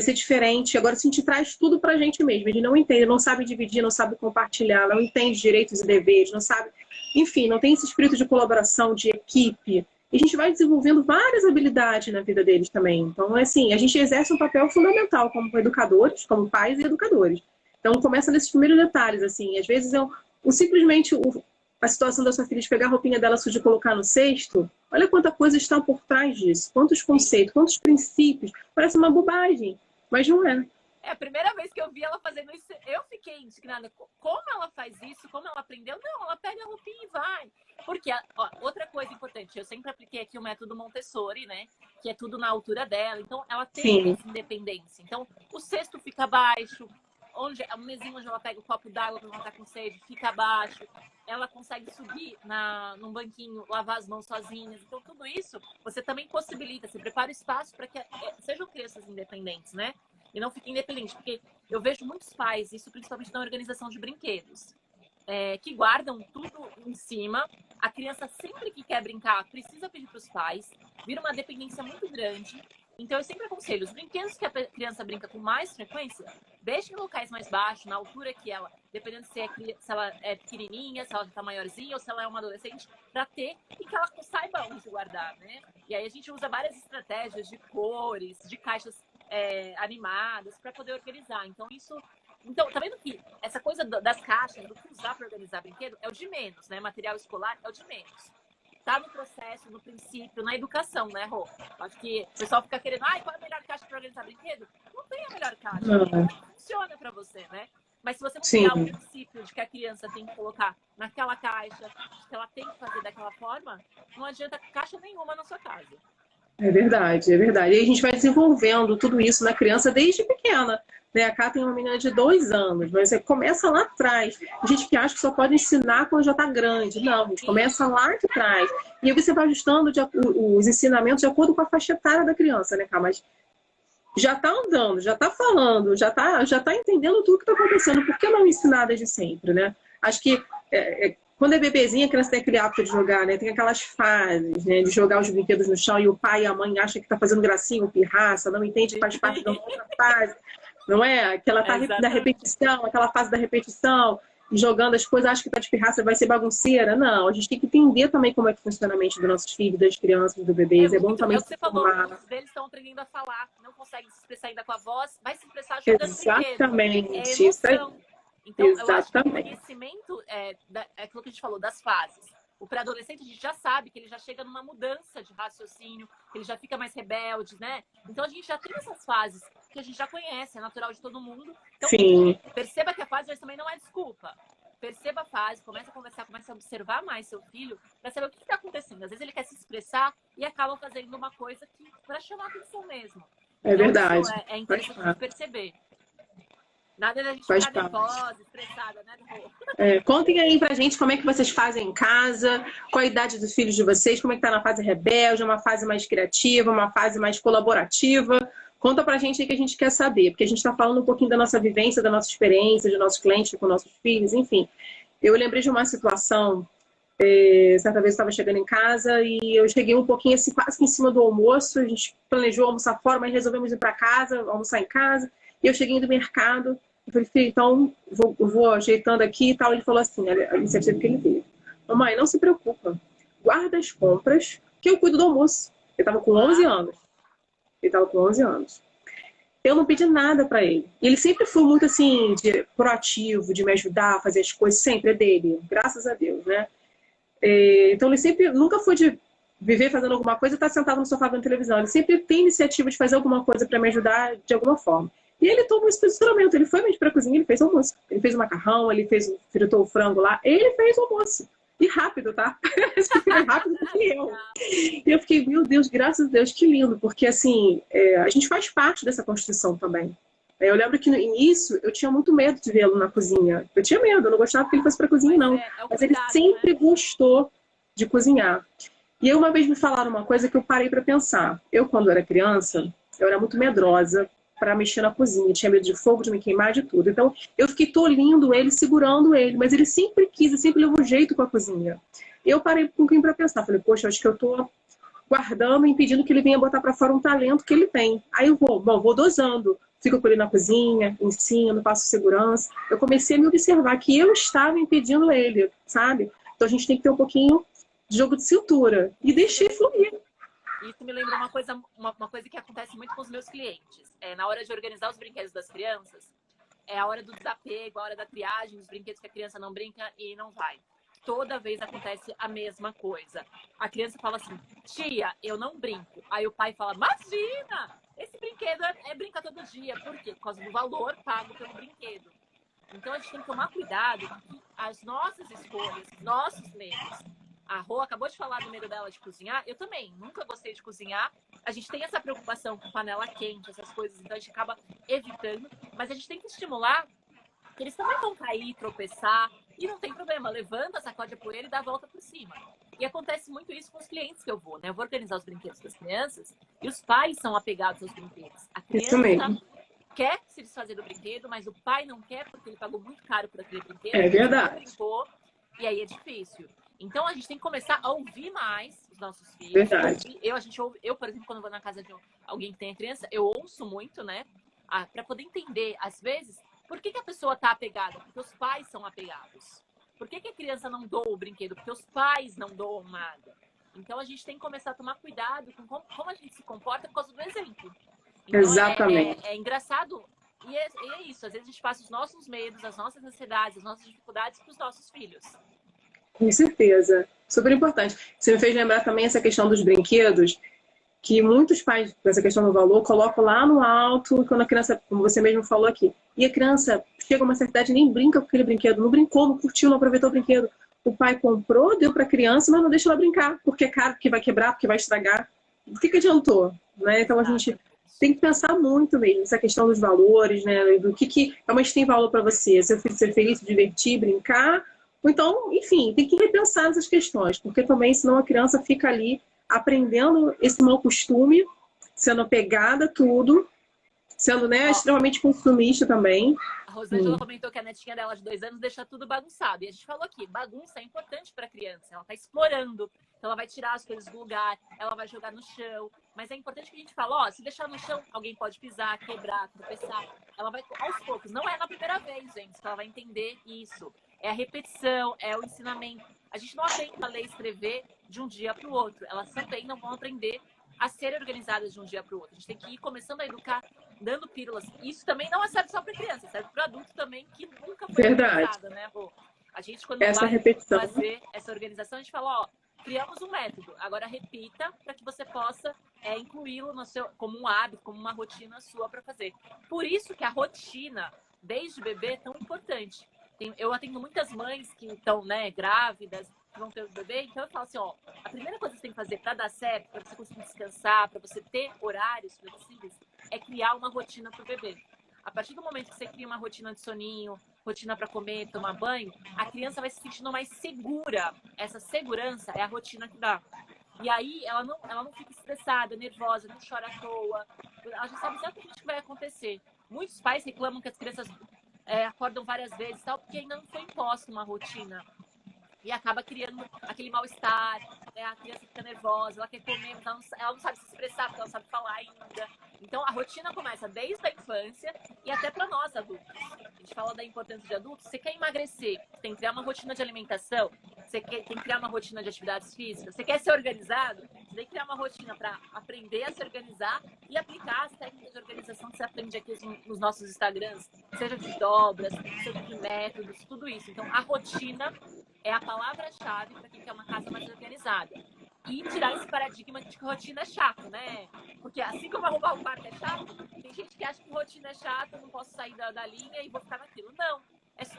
ser diferente. Agora, se a gente traz tudo pra gente mesmo, ele não entende, não sabe dividir, não sabe compartilhar, não entende direitos e deveres, não sabe, enfim, não tem esse espírito de colaboração, de equipe, e a gente vai desenvolvendo várias habilidades na vida deles também. Então, assim, a gente exerce um papel fundamental como educadores, como pais e educadores. Então, começa nesses primeiros detalhes, assim. Às vezes, simplesmente a situação da sua filha de pegar a roupinha dela suja e colocar no cesto, olha quanta coisa está por trás disso. Quantos conceitos, quantos princípios. Parece uma bobagem, mas não é. A primeira vez que eu vi ela fazendo isso, eu fiquei indignada. Como ela faz isso? Como ela aprendeu? Não, ela pega a roupinha e vai. Porque, outra coisa importante, Eu sempre apliquei aqui o método Montessori, né? Que é tudo na altura dela. Então, ela tem Sim. essa independência. Então, o cesto fica baixo, um mesinho onde ela pega o copo d'água quando ela tá com sede, fica abaixo. Ela consegue subir num banquinho, lavar as mãos sozinhas. Então, tudo isso você também possibilita. Você prepara o espaço para que sejam crianças independentes, né? E não fiquem independentes. Porque eu vejo muitos pais, isso principalmente na organização de brinquedos, que guardam tudo em cima. A criança, sempre que quer brincar, precisa pedir para os pais. Vira uma dependência muito grande. Então, eu sempre aconselho, os brinquedos que a criança brinca com mais frequência, deixe em locais mais baixos, na altura que ela, dependendo se ela é pequenininha, se ela já está maiorzinha ou se ela é uma adolescente, para ter e que ela saiba onde guardar, né? E aí a gente usa várias estratégias de cores, de caixas animadas para poder organizar. Então, tá vendo que essa coisa das caixas, do que usar para organizar brinquedo, é o de menos, né? Material escolar é o de menos. Tá no processo, no princípio, na educação, né, Rô? Acho que o pessoal fica querendo, qual é a melhor caixa para organizar brinquedo? Não tem a melhor caixa. Não funciona para você, né? Mas se você não criar o princípio de que a criança tem que colocar naquela caixa, que ela tem que fazer daquela forma, não adianta caixa nenhuma na sua casa. É verdade, é verdade. E a gente vai desenvolvendo tudo isso na criança desde pequena. Né? A Cá tem uma menina de 2 anos, mas começa lá atrás. A gente que acha que só pode ensinar quando já está grande. Não, a gente começa lá de trás. E aí você vai ajustando os ensinamentos de acordo com a faixa etária da criança, né, Cá? Mas já está andando, já está falando, já tá entendendo tudo que está acontecendo. Por que não ensinar desde sempre, né? Acho que quando é bebezinha, a criança tem aquele hábito de jogar, né? Tem aquelas fases, né? De jogar os brinquedos no chão e o pai e a mãe acham que está fazendo gracinha ou pirraça, não entende que faz parte de uma outra fase, não é? Que ela está na repetição, aquela fase da repetição, jogando as coisas, acha que está de pirraça, vai ser bagunceira. Não, a gente tem que entender também como é que funciona a mente dos nossos filhos, das crianças, dos bebês. É bom também o que se você falou, formar. muitos deles estão aprendendo a falar, não conseguem se expressar ainda com a voz, vai se expressar jogando brinquedo. Exatamente. É emoção. Então, exatamente. eu acho que o conhecimento é aquilo que a gente falou, das fases. O pré-adolescente, a gente já sabe que ele já chega numa mudança de raciocínio, que ele já fica mais rebelde, né? Então, a gente já tem essas fases que a gente já conhece, é natural de todo mundo. Então, Sim. Perceba que a fase mas também não é desculpa. Perceba a fase, comece a conversar, comece a observar mais seu filho para saber o que está acontecendo. Às vezes ele quer se expressar e acaba fazendo uma coisa que para chamar a atenção mesmo. É então, verdade. Isso é interessante de perceber. Nada da gente ficar nervosa, estressada, né? Contem aí pra gente como é que vocês fazem em casa, qual a idade dos filhos de vocês, como é que tá na fase rebelde, uma fase mais criativa, uma fase mais colaborativa. Conta pra gente aí que a gente quer saber, porque a gente tá falando um pouquinho da nossa vivência, da nossa experiência, de nossos clientes com nossos filhos, enfim. Eu lembrei de uma situação, certa vez eu estava chegando em casa e eu cheguei um pouquinho assim, quase que em cima do almoço, a gente planejou almoçar fora, mas resolvemos ir pra casa, almoçar em casa, e eu cheguei do mercado. Eu falei, filho, então eu vou ajeitando aqui e tal. Ele falou assim, a iniciativa que ele teve. Mamãe, não se preocupa. Guarda as compras que eu cuido do almoço. Ele estava com 11 anos. Eu não pedi nada para ele. E ele sempre foi muito assim, proativo, de me ajudar a fazer as coisas. Sempre é dele, graças a Deus, né? Então ele sempre, nunca foi de viver fazendo alguma coisa e estar sentado no sofá vendo televisão. Ele sempre tem iniciativa de fazer alguma coisa para me ajudar de alguma forma. E ele tomou esse posicionamento, ele foi mesmo para a cozinha, ele fez almoço. Ele fez o macarrão, ele fritou o frango lá, ele fez o almoço. E rápido, tá? Mais rápido do que eu. E eu fiquei, meu Deus, graças a Deus, que lindo. Porque assim, a gente faz parte dessa construção também. Eu lembro que no início eu tinha muito medo de vê-lo na cozinha. Eu tinha medo, eu não gostava que ele fosse para a cozinha, não. Mas ele sempre gostou de cozinhar. E aí uma vez me falaram uma coisa que eu parei para pensar. Eu, quando era criança, eu era muito medrosa para mexer na cozinha. Tinha medo de fogo, de me queimar, de tudo. Então, eu fiquei tolindo ele, segurando ele. Mas ele sempre quis, ele sempre levou jeito com a cozinha. Eu parei um pouquinho para pensar. Falei, poxa, acho que eu tô guardando e impedindo que ele venha botar para fora um talento que ele tem. Aí eu vou dosando. Fico com ele na cozinha, ensino, passo segurança. Eu comecei a me observar que eu estava impedindo ele, sabe? Então, a gente tem que ter um pouquinho de jogo de cintura. E deixei fluir. Isso me lembra uma coisa que acontece muito com os meus clientes. Na hora de organizar os brinquedos das crianças, é a hora do desapego, a hora da triagem dos brinquedos que a criança não brinca e não vai. Toda vez acontece a mesma coisa. A criança fala assim, tia, eu não brinco. Aí o pai fala, imagina! Esse brinquedo brinca todo dia. Por quê? Por causa do valor pago pelo brinquedo. Então a gente tem que tomar cuidado que as nossas escolhas, nossos medos, A Rô acabou de falar do medo dela de cozinhar. Eu também, nunca gostei de cozinhar. A gente tem essa preocupação com panela quente, essas coisas, então a gente acaba evitando. Mas a gente tem que estimular que eles também vão cair, tropeçar, e não tem problema. Levanta, sacode a poeira e dá a volta por cima. E acontece muito isso com os clientes que eu vou, né? Eu vou organizar os brinquedos das crianças e os pais são apegados aos brinquedos. A criança quer se desfazer do brinquedo, mas o pai não quer porque ele pagou muito caro por aquele brinquedo. É verdade. Brincou, e aí é difícil. Então a gente tem que começar a ouvir mais os nossos filhos. Verdade. Eu, por exemplo, quando vou na casa de alguém que tem criança, eu ouço muito, né? Para poder entender, às vezes, por que a pessoa está apegada? Porque os pais são apegados. Por que a criança não doa o brinquedo? Porque os pais não doam nada. Então a gente tem que começar a tomar cuidado com como a gente se comporta por causa do exemplo. Então, exatamente. É engraçado. E é isso. Às vezes a gente passa os nossos medos, as nossas ansiedades, as nossas dificuldades para os nossos filhos. Com certeza. Super importante. Você me fez lembrar também essa questão dos brinquedos, que muitos pais, com essa questão do valor, colocam lá no alto, quando a criança, como você mesmo falou aqui, e a criança chega a uma certa idade e nem brinca com aquele brinquedo, não brincou, não curtiu, não aproveitou o brinquedo. O pai comprou, deu para a criança, mas não deixa ela brincar, porque é caro, porque vai quebrar, porque vai estragar. O que adiantou? Né? Então a gente tem que pensar muito mesmo nessa questão dos valores, né? Do que realmente tem valor para você. Ser feliz, se divertir, brincar. Ou então, enfim, tem que repensar essas questões, porque também senão a criança fica ali aprendendo esse mau costume, sendo apegada a tudo, sendo, né, extremamente consumista também. A Rosângela comentou que a netinha dela de 2 anos deixa tudo bagunçado. E a gente falou aqui, bagunça é importante para a criança. Ela está explorando, então ela vai tirar as coisas do lugar, ela vai jogar no chão. Mas é importante que a gente fale, ó, se deixar no chão, alguém pode pisar, quebrar, tropeçar. Ela vai aos poucos. Não é na primeira vez, gente, que ela vai entender isso. É a repetição, é o ensinamento. A gente não aprende a ler e escrever de um dia para o outro. Elas também não vão aprender a serem organizadas de um dia para o outro. A gente tem que ir começando a educar, dando pílulas. Isso também não serve só para criança, serve para adulto também, que nunca foi organizada, né, Rô? A gente, quando vai fazer essa organização, a gente fala, ó, criamos um método, agora repita para que você possa incluí-lo no seu, como um hábito, como uma rotina sua para fazer. Por isso que a rotina, desde bebê, é tão importante. Eu atendo muitas mães que estão, né, grávidas, que vão ter o bebê, então eu falo assim, ó, a primeira coisa que você tem que fazer para dar certo, para você conseguir descansar, para você ter horários flexíveis, é criar uma rotina para o bebê. A partir do momento que você cria uma rotina de soninho, rotina para comer, tomar banho, a criança vai se sentindo mais segura. Essa segurança é a rotina que dá. E aí ela não fica estressada, nervosa, não chora à toa. Ela já sabe exatamente o que vai acontecer. Muitos pais reclamam que as crianças acordam várias vezes, tal, porque ainda não foi imposta uma rotina. E acaba criando aquele mal-estar, né? A criança fica nervosa, ela quer comer, mas ela não sabe se expressar, porque ela não sabe falar ainda. Então, a rotina começa desde a infância e até para nós, adultos. A gente fala da importância de adultos. Você quer emagrecer, tem que criar uma rotina de alimentação, tem que criar uma rotina de atividades físicas. Você quer ser organizado, você tem que criar uma rotina para aprender a se organizar e aplicar as técnicas de organização que você aprende aqui nos nossos Instagrams, seja de dobras, seja de métodos, tudo isso. Então, a rotina é a palavra-chave para quem quer uma casa mais organizada. E tirar esse paradigma de que rotina é chato, né? Porque assim como arrumar o quarto é chato, tem gente que acha que rotina é chato, eu não posso sair da linha e vou ficar naquilo. Não.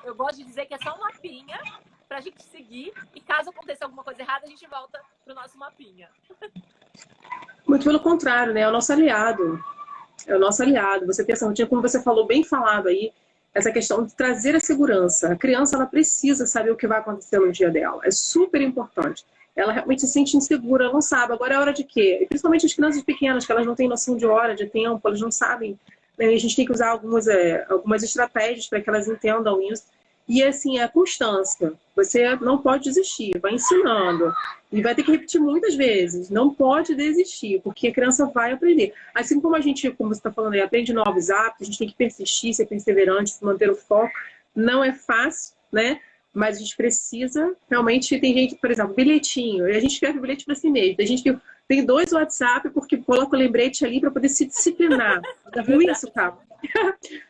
Eu gosto de dizer que é só um mapinha pra gente seguir e caso aconteça alguma coisa errada, a gente volta pro nosso mapinha. Muito pelo contrário, né? É o nosso aliado. É o nosso aliado. Você tem essa rotina, como você falou, bem falado aí, essa questão de trazer a segurança. A criança, ela precisa saber o que vai acontecer no dia dela. É super importante. Ela realmente se sente insegura, ela não sabe. Agora é hora de quê? E principalmente as crianças pequenas, que elas não têm noção de hora, de tempo, elas não sabem. Né? A gente tem que usar algumas estratégias para que elas entendam isso. E, assim, a constância. Você não pode desistir, vai ensinando. E vai ter que repetir muitas vezes. Não pode desistir, porque a criança vai aprender. Assim como a gente, como você está falando aí, aprende novos hábitos, a gente tem que persistir, ser perseverante, manter o foco. Não é fácil, né? Mas a gente precisa, realmente, tem gente, por exemplo, bilhetinho. E a gente escreve bilhete para si mesmo. Tem gente que tem 2 WhatsApp porque coloca o lembrete ali para poder se disciplinar. Tá viu isso, cara?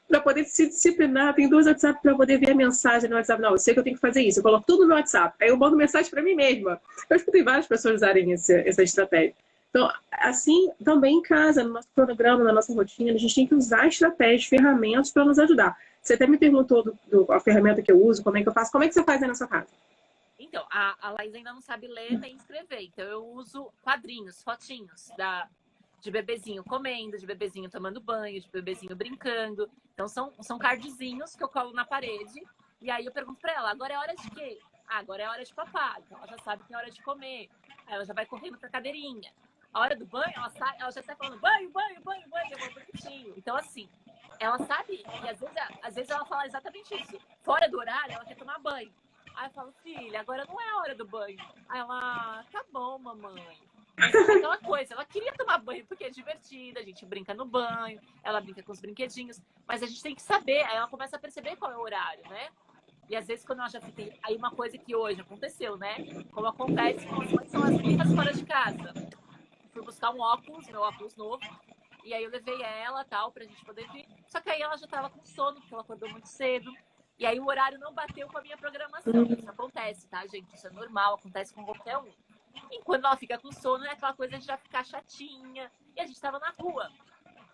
Para poder se disciplinar, tem 2 WhatsApp para poder ver a mensagem no WhatsApp. Não, eu sei que eu tenho que fazer isso. Eu coloco tudo no meu WhatsApp. Aí eu mando mensagem para mim mesma. Eu escutei várias pessoas usarem essa estratégia. Então, assim, também em casa, no nosso cronograma, na nossa rotina, a gente tem que usar estratégias, ferramentas para nos ajudar. Você até me perguntou a ferramenta que eu uso, como é que eu faço. Como é que você faz aí na sua casa? Então, a Laís ainda não sabe ler nem escrever. Então, eu uso quadrinhos, fotinhos de bebezinho comendo, de bebezinho tomando banho, de bebezinho brincando. Então, são cardzinhos que eu colo na parede. E aí eu pergunto pra ela, agora é hora de quê? Ah, agora é hora de papar. Então, ela já sabe que é hora de comer. Aí ela já vai correndo pra cadeirinha. A hora do banho, ela já sai falando banho, banho, banho, banho. Eu vou bonitinho. Então, assim, ela sabe. E às vezes ela fala exatamente isso. Fora do horário, ela quer tomar banho. Aí eu falo, filha, agora não é a hora do banho. Aí ela, tá bom, mamãe. Aquela coisa, ela queria tomar banho porque é divertida, a gente brinca no banho, ela brinca com os brinquedinhos, mas a gente tem que saber, aí ela começa a perceber qual é o horário, né? E às vezes quando ela já fica... Aí uma coisa que hoje aconteceu, né? Como acontece com as mães, são as birras fora de casa. Fui buscar um óculos, meu óculos novo, e aí eu levei ela, tal, pra gente poder vir. Só que aí ela já tava com sono, porque ela acordou muito cedo. E aí o horário não bateu com a minha programação. Isso acontece, tá, gente? Isso é normal, acontece com qualquer um. E quando ela fica com sono, é aquela coisa de já ficar chatinha. E a gente tava na rua.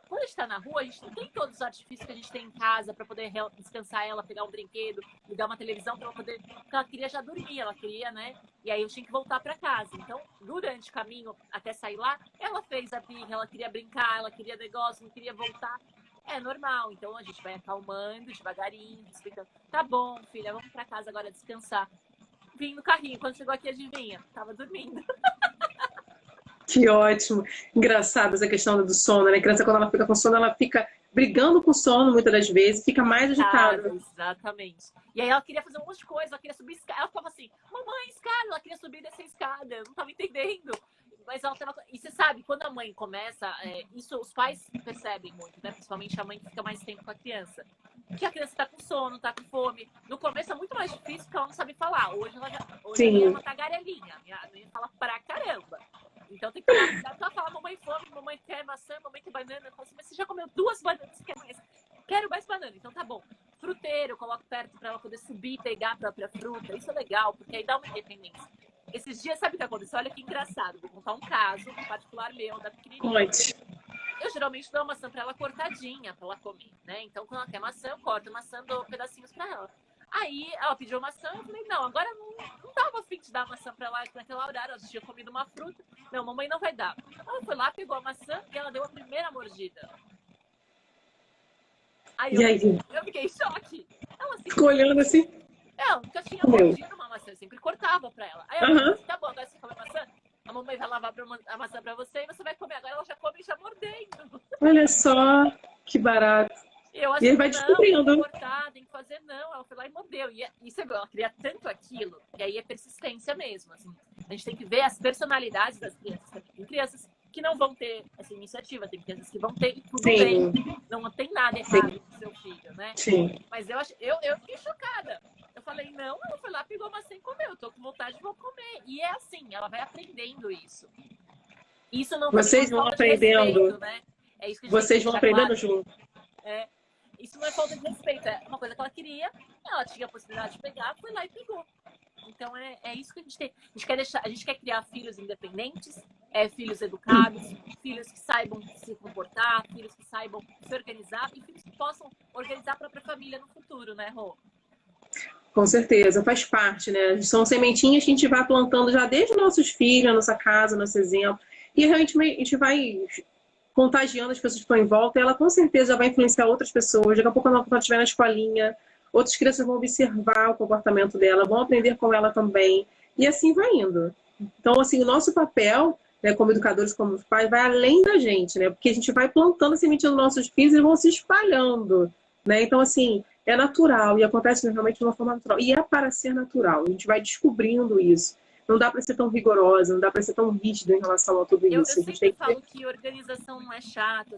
Quando a gente tá na rua, a gente não tem todos os artifícios que a gente tem em casa para poder descansar ela, pegar um brinquedo, ligar uma televisão para ela poder... Porque ela queria já dormir, ela queria, né? E aí eu tinha que voltar para casa. Então, durante o caminho até sair lá, ela fez a birra, ela queria brincar, ela queria negócio, não queria voltar. É normal. Então a gente vai acalmando devagarinho, explicando. Tá bom, filha, vamos para casa agora descansar. Vim no carrinho. Quando chegou aqui, adivinha? Tava dormindo. Que ótimo. Engraçado essa questão do sono, né? A criança, quando ela fica com sono, ela fica brigando com sono muitas das vezes, fica mais agitada. Exatamente. E aí ela queria fazer um monte de coisa, ela queria subir escada. Ela ficava assim, mamãe, escada. Ela queria subir dessa escada. Eu não tava entendendo. Mas ela tava... E você sabe, quando a mãe começa, isso os pais percebem muito, né? Principalmente a mãe que fica mais tempo com a criança. Que a criança tá com sono, tá com fome. No começo é muito mais difícil porque ela não sabe falar. Hoje ela é uma tagarelinha. Minha mãe fala pra caramba. Então tem que tomar cuidado. Ela fala, mamãe fome, mamãe quer maçã, mamãe quer banana. Eu falo assim, mas você já comeu 2 bananas, você quer mais? Quero mais banana. Então tá bom. Fruteiro, eu coloco perto pra ela poder subir e pegar a própria fruta. Isso é legal, porque aí dá uma independência. Esses dias, sabe o que aconteceu? Olha que engraçado. Vou contar um caso particular meu, da pequenininha. Eu geralmente dou a maçã pra ela cortadinha, pra ela comer, né? Então, quando ela quer maçã, eu corto a maçã, dou pedacinhos pra ela. Aí, ela pediu maçã, eu falei, não, agora não tava afim de dar maçã pra ela naquela horário, ela tinha comido uma fruta. Não, mamãe não vai dar. Ela foi lá, pegou a maçã e ela deu a primeira mordida. Aí eu fiquei em choque. Ela ficou olhando assim? Ela nunca tinha mordido uma maçã, eu sempre cortava pra ela. Aí ela disse, tá bom, agora você come maçã? A mamãe vai lavar a maçã pra você e você vai comer. Agora ela já come já mordendo. Olha só, que barato. Eu acho e ele que vai não, descobrindo. tem que cortar, tem que fazer, não. Ela foi lá e mordeu. E você viu, ela queria tanto aquilo, e aí é persistência mesmo. Assim. A gente tem que ver as personalidades das crianças. Tem crianças que não vão ter essa iniciativa, tem crianças que vão ter e tudo bem. Não tem nada errado com seu filho, né? Sim. Mas eu fiquei chocada. Eu falei, não, ela foi lá, pegou uma maçã e comeu. Eu tô com vontade, vou comer. E é assim, ela vai aprendendo isso. Isso não Vocês vão aprendendo. Respeito, né? É isso que a gente Vocês vão aprendendo junto. Isso não é falta de respeito, é uma coisa que ela queria, ela tinha a possibilidade de pegar, foi lá e pegou. Então é isso que a gente tem. A gente quer criar filhos independentes, filhos educados, filhos que saibam se comportar, filhos que saibam se organizar e filhos que possam organizar a própria família no futuro, né, Rô? Com certeza, faz parte, né? São sementinhas que a gente vai plantando já desde nossos filhos, a nossa casa, nosso exemplo. E realmente a gente vai contagiando as pessoas que estão em volta, e ela com certeza já vai influenciar outras pessoas. Daqui a pouco, quando ela estiver na escolinha, outras crianças vão observar o comportamento dela, vão aprender com ela também. E assim vai indo. Então, assim, o nosso papel, né, como educadores, como pais, vai além da gente, né? Porque a gente vai plantando a sementinha dos nossos filhos e vão se espalhando, né? Então, assim, é natural e acontece realmente de uma forma natural. E é para ser natural. A gente vai descobrindo isso. Não dá para ser tão rigorosa, não dá para ser tão rígida em relação a tudo isso. Eu sempre falo que organização não é chata.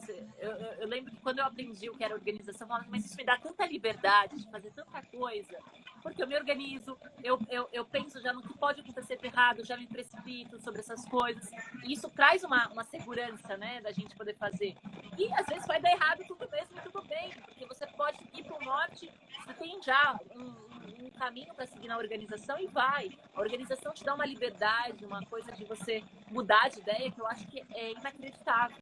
Eu lembro que quando eu aprendi o que era organização, eu falava, mas isso me dá tanta liberdade de fazer tanta coisa. Porque eu me organizo, eu penso já no que pode acontecer de errado, já me precipito sobre essas coisas. E isso traz uma segurança, né, da gente poder fazer. E às vezes vai dar errado tudo mesmo e tudo bem. Porque você pode ir para o norte, você tem já um caminho para seguir na organização e vai. A organização te dá uma liberdade, uma coisa de você mudar de ideia que eu acho que é inacreditável.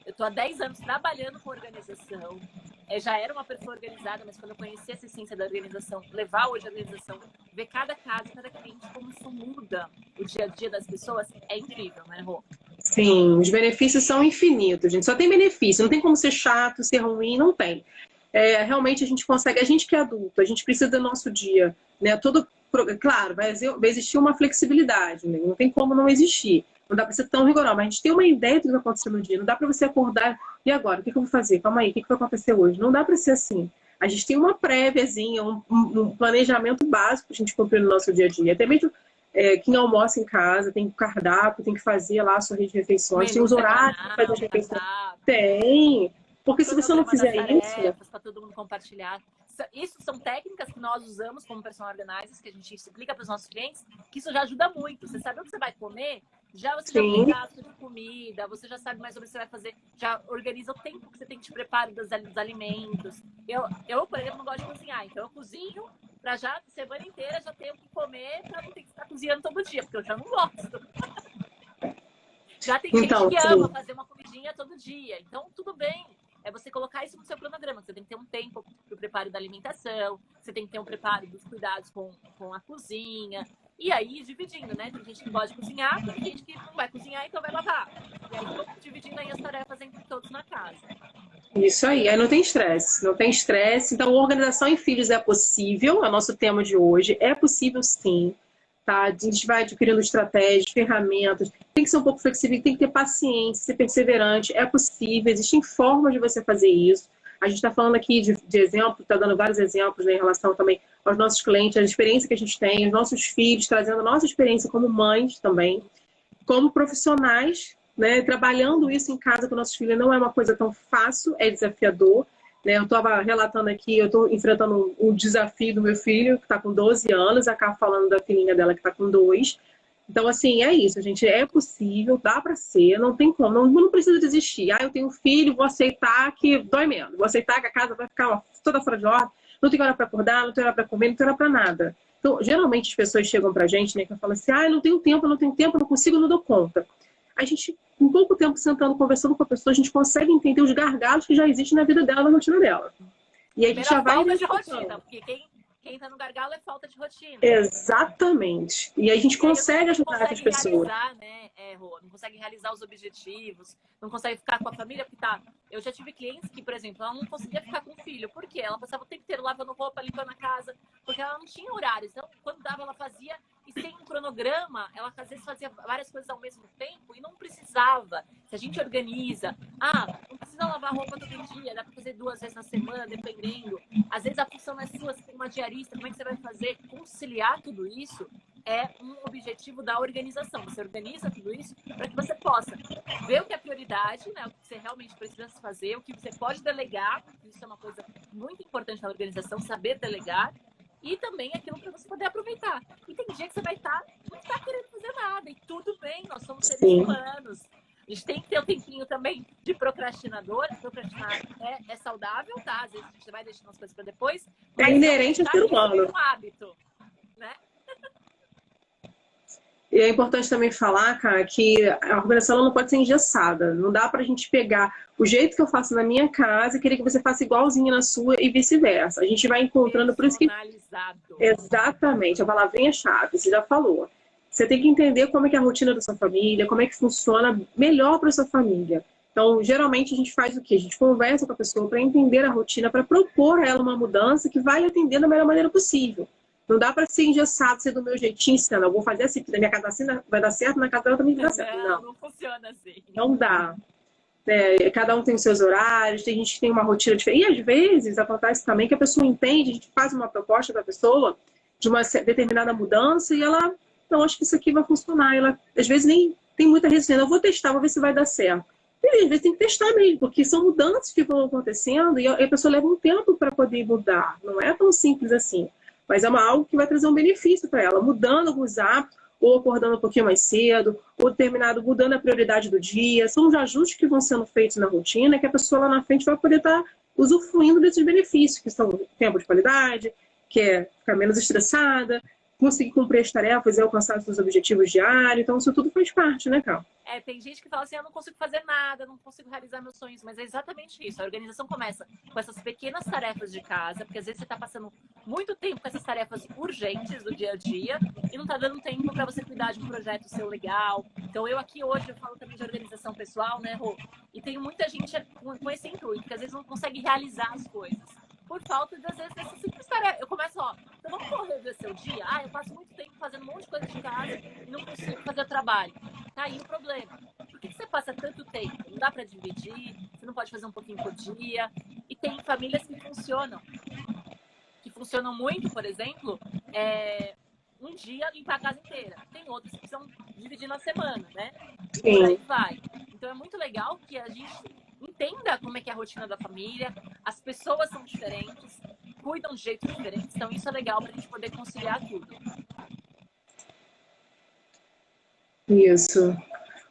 Eu estou há 10 anos trabalhando com organização já era uma pessoa organizada, mas quando eu conheci essa essência da organização, levar hoje a organização, ver cada caso, cada cliente, como isso muda o dia a dia das pessoas, é incrível, né, Rô? Sim, os benefícios são infinitos, gente. Só tem benefício, não tem como ser chato, ser ruim, não tem. Realmente a gente consegue, a gente que é adulto, a gente precisa do nosso dia, né? Claro, vai existir uma flexibilidade, né? Não tem como não existir. Não dá para ser tão rigoroso, mas a gente tem uma ideia do que vai acontecer no dia. Não dá para você acordar, e agora? O que eu vou fazer? Calma aí, o que vai acontecer hoje? Não dá para ser assim. A gente tem uma préviazinha, um planejamento básico para a gente cumprir no nosso dia a dia. Até mesmo quem almoça em casa, tem cardápio, tem que fazer lá a sua rede de refeições, tem os horários para fazer as refeições. Tem. Porque se você não fizer isso... para todo mundo compartilhar. Isso são técnicas que nós usamos como personal organizers, que a gente explica para os nossos clientes, que isso já ajuda muito. Você sabe o que você vai comer, já você já tem gasto de comida, você já sabe mais ou menos o que você vai fazer, já organiza o tempo que você tem de preparo dos alimentos. Eu, por exemplo, não gosto de cozinhar, então eu cozinho para já, semana inteira, já ter o que comer, para não ter que ficar cozinhando todo dia, porque eu já não gosto. Já tem gente que ama fazer uma comidinha todo dia, então tudo bem. É você colocar isso no seu cronograma. Você tem que ter um tempo para o preparo da alimentação, você tem que ter um preparo dos cuidados com a cozinha. E aí, dividindo, né? Tem gente que gosta de cozinhar, tem gente que não vai cozinhar, então vai lavar. E aí, dividindo aí as tarefas entre todos na casa. Isso aí não tem estresse. Não tem estresse. Então, organização em filhos é possível. É o nosso tema de hoje. É possível, sim. Tá? A gente vai adquirindo estratégias, ferramentas, tem que ser um pouco flexível, tem que ter paciência, ser perseverante, é possível, existem formas de você fazer isso. A gente está falando aqui de exemplo, está dando vários exemplos, né, em relação também aos nossos clientes, a experiência que a gente tem, os nossos filhos, trazendo a nossa experiência como mães também, como profissionais, né, trabalhando isso em casa com nossos filhos não é uma coisa tão fácil, é desafiador. Eu estava relatando aqui, eu estou enfrentando um desafio do meu filho, que está com 12 anos, a Cá falando da filhinha dela que está com 2. Então, assim, é isso, gente. É possível, dá para ser, não tem como, não precisa desistir. Eu tenho um filho, vou aceitar que dói menos, vou aceitar que a casa vai ficar toda fora de ordem, não tem hora para acordar, não tem hora para comer, não tem hora para nada. Então, geralmente as pessoas chegam para a gente, né, que falam assim, não tenho tempo, não consigo, não dou conta. A gente, em pouco tempo, sentando, conversando com a pessoa, a gente consegue entender os gargalos que já existem na vida dela, na rotina dela. E aí a gente já vai... falta de rotina, porque quem tá no gargalo é falta de rotina. Exatamente. E aí a gente consegue ajudar essas pessoas. Né, Rô? Não consegue realizar os objetivos, não consegue ficar com a família, porque eu já tive clientes que, por exemplo, ela não conseguia ficar com o filho. Por quê? Ela passava o tempo inteiro lavando roupa, limpando a casa, porque ela não tinha horários. Então, quando dava, ela fazia, e sem um cronograma, ela às vezes fazia várias coisas ao mesmo tempo e não precisava. Se a gente organiza, não precisa lavar roupa todo dia, dá para fazer 2 vezes na semana, dependendo. Às vezes a função é sua, você tem uma diarista, como é que você vai fazer? Conciliar tudo isso é um objetivo da organização. Você organiza tudo isso para que você possa ver o que é prioridade, né? O que você realmente precisa fazer, o que você pode delegar, isso é uma coisa muito importante na organização, saber delegar, e também aquilo para você poder aproveitar. E tem dia que você vai não tá querendo fazer nada, e tudo bem, nós somos seres humanos. A gente tem que ter um tempinho também de procrastinador. Procrastinar é saudável, tá? Às vezes a gente vai deixando as coisas para depois. É inerente ao ser humano. É um hábito, né? E é importante também falar, cara, que a organização não pode ser engessada. Não dá pra gente pegar o jeito que eu faço na minha casa e querer que você faça igualzinho na sua e vice-versa. A gente vai encontrando, por isso que... Exatamente, a palavrinha-chave, você já falou. Você tem que entender como é que é a rotina da sua família, como é que funciona melhor para sua família. Então, geralmente a gente faz o quê? A gente conversa com a pessoa para entender a rotina, para propor a ela uma mudança que vai atender da melhor maneira possível. Não dá para ser engessado, ser do meu jeitinho, eu vou fazer assim, na minha casa assim vai dar certo, na casa dela também vai dar certo. Não funciona assim. Não dá. Cada um tem os seus horários, tem gente que tem uma rotina diferente. E às vezes acontece também que a pessoa entende, a gente faz uma proposta para a pessoa de uma determinada mudança e ela, não, acho que isso aqui vai funcionar. Ela, às vezes, nem tem muita resistência. Eu vou testar, vou ver se vai dar certo. E às vezes tem que testar mesmo, porque são mudanças que vão acontecendo e a pessoa leva um tempo para poder mudar. Não é tão simples assim. Mas é algo que vai trazer um benefício para ela, mudando alguns hábitos, ou acordando um pouquinho mais cedo, ou mudando a prioridade do dia. São os ajustes que vão sendo feitos na rotina, que a pessoa lá na frente vai poder estar usufruindo desses benefícios, que são tempo de qualidade, que é ficar menos estressada, conseguir cumprir as tarefas e alcançar os seus objetivos diários. Então, isso tudo faz parte, né, Cal? Tem gente que fala assim, eu não consigo fazer nada, não consigo realizar meus sonhos, mas é exatamente isso. A organização começa com essas pequenas tarefas de casa, porque às vezes você está passando muito tempo com essas tarefas urgentes do dia a dia e não está dando tempo para você cuidar de um projeto seu legal. Então, eu aqui hoje, eu falo também de organização pessoal, né, Rô? E tenho muita gente com esse intuito, que às vezes não consegue realizar as coisas. Por falta, às vezes, dessa simples tarefa. Eu começo, então vamos correr ver seu dia? Eu passo muito tempo fazendo um monte de coisa de casa e não consigo fazer trabalho. Tá aí o problema. Por que você passa tanto tempo? Não dá para dividir, você não pode fazer um pouquinho por dia. E tem famílias que funcionam muito, por exemplo, um dia limpar a casa inteira. Tem outras que precisam dividir na semana, né? E por aí vai. Então é muito legal que a gente entenda como é que é a rotina da família, as pessoas são diferentes, cuidam de jeitos diferentes, então isso é legal para a gente poder conciliar tudo. Isso.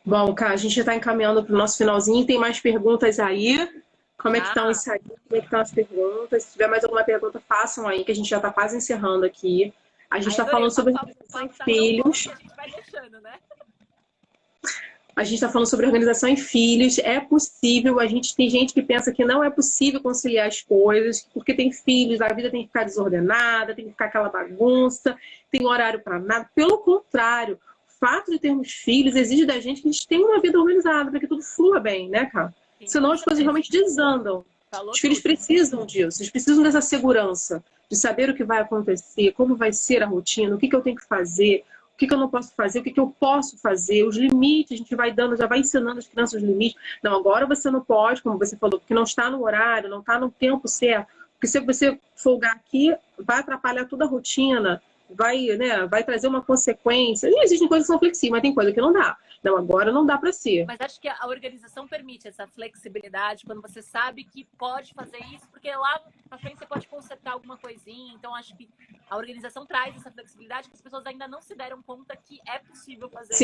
Bom, Cá, a gente já está encaminhando para o nosso finalzinho. Tem mais perguntas aí? Como é que estão isso aí? Como é que estão as perguntas? Se tiver mais alguma pergunta, façam aí, que a gente já está quase encerrando aqui. A gente está falando sobre organização em filhos. A gente vai deixando, né? A gente está falando sobre organização em filhos. É possível. Tem gente que pensa que não é possível conciliar as coisas, porque tem filhos, a vida tem que ficar desordenada, tem que ficar aquela bagunça, tem horário para nada. Pelo contrário, o fato de termos filhos exige da gente que a gente tenha uma vida organizada, para que tudo flua bem, né, cara? Sim, senão as coisas realmente desandam. Os filhos precisam disso, eles precisam dessa segurança, de saber o que vai acontecer, como vai ser a rotina, o que eu tenho que fazer, o que eu não posso fazer, o que eu posso fazer, os limites, a gente vai dando, já vai ensinando as crianças os limites. Não, agora você não pode, como você falou, porque não está no horário, não está no tempo certo. Porque se você folgar aqui, vai atrapalhar toda a rotina, vai trazer uma consequência. E existem coisas que são flexíveis, mas tem coisa que não dá. Não, agora não dá para ser. Mas acho que a organização permite essa flexibilidade quando você sabe que pode fazer isso, porque lá na frente você pode consertar alguma coisinha. Então, acho que a organização traz essa flexibilidade que as pessoas ainda não se deram conta que é possível fazer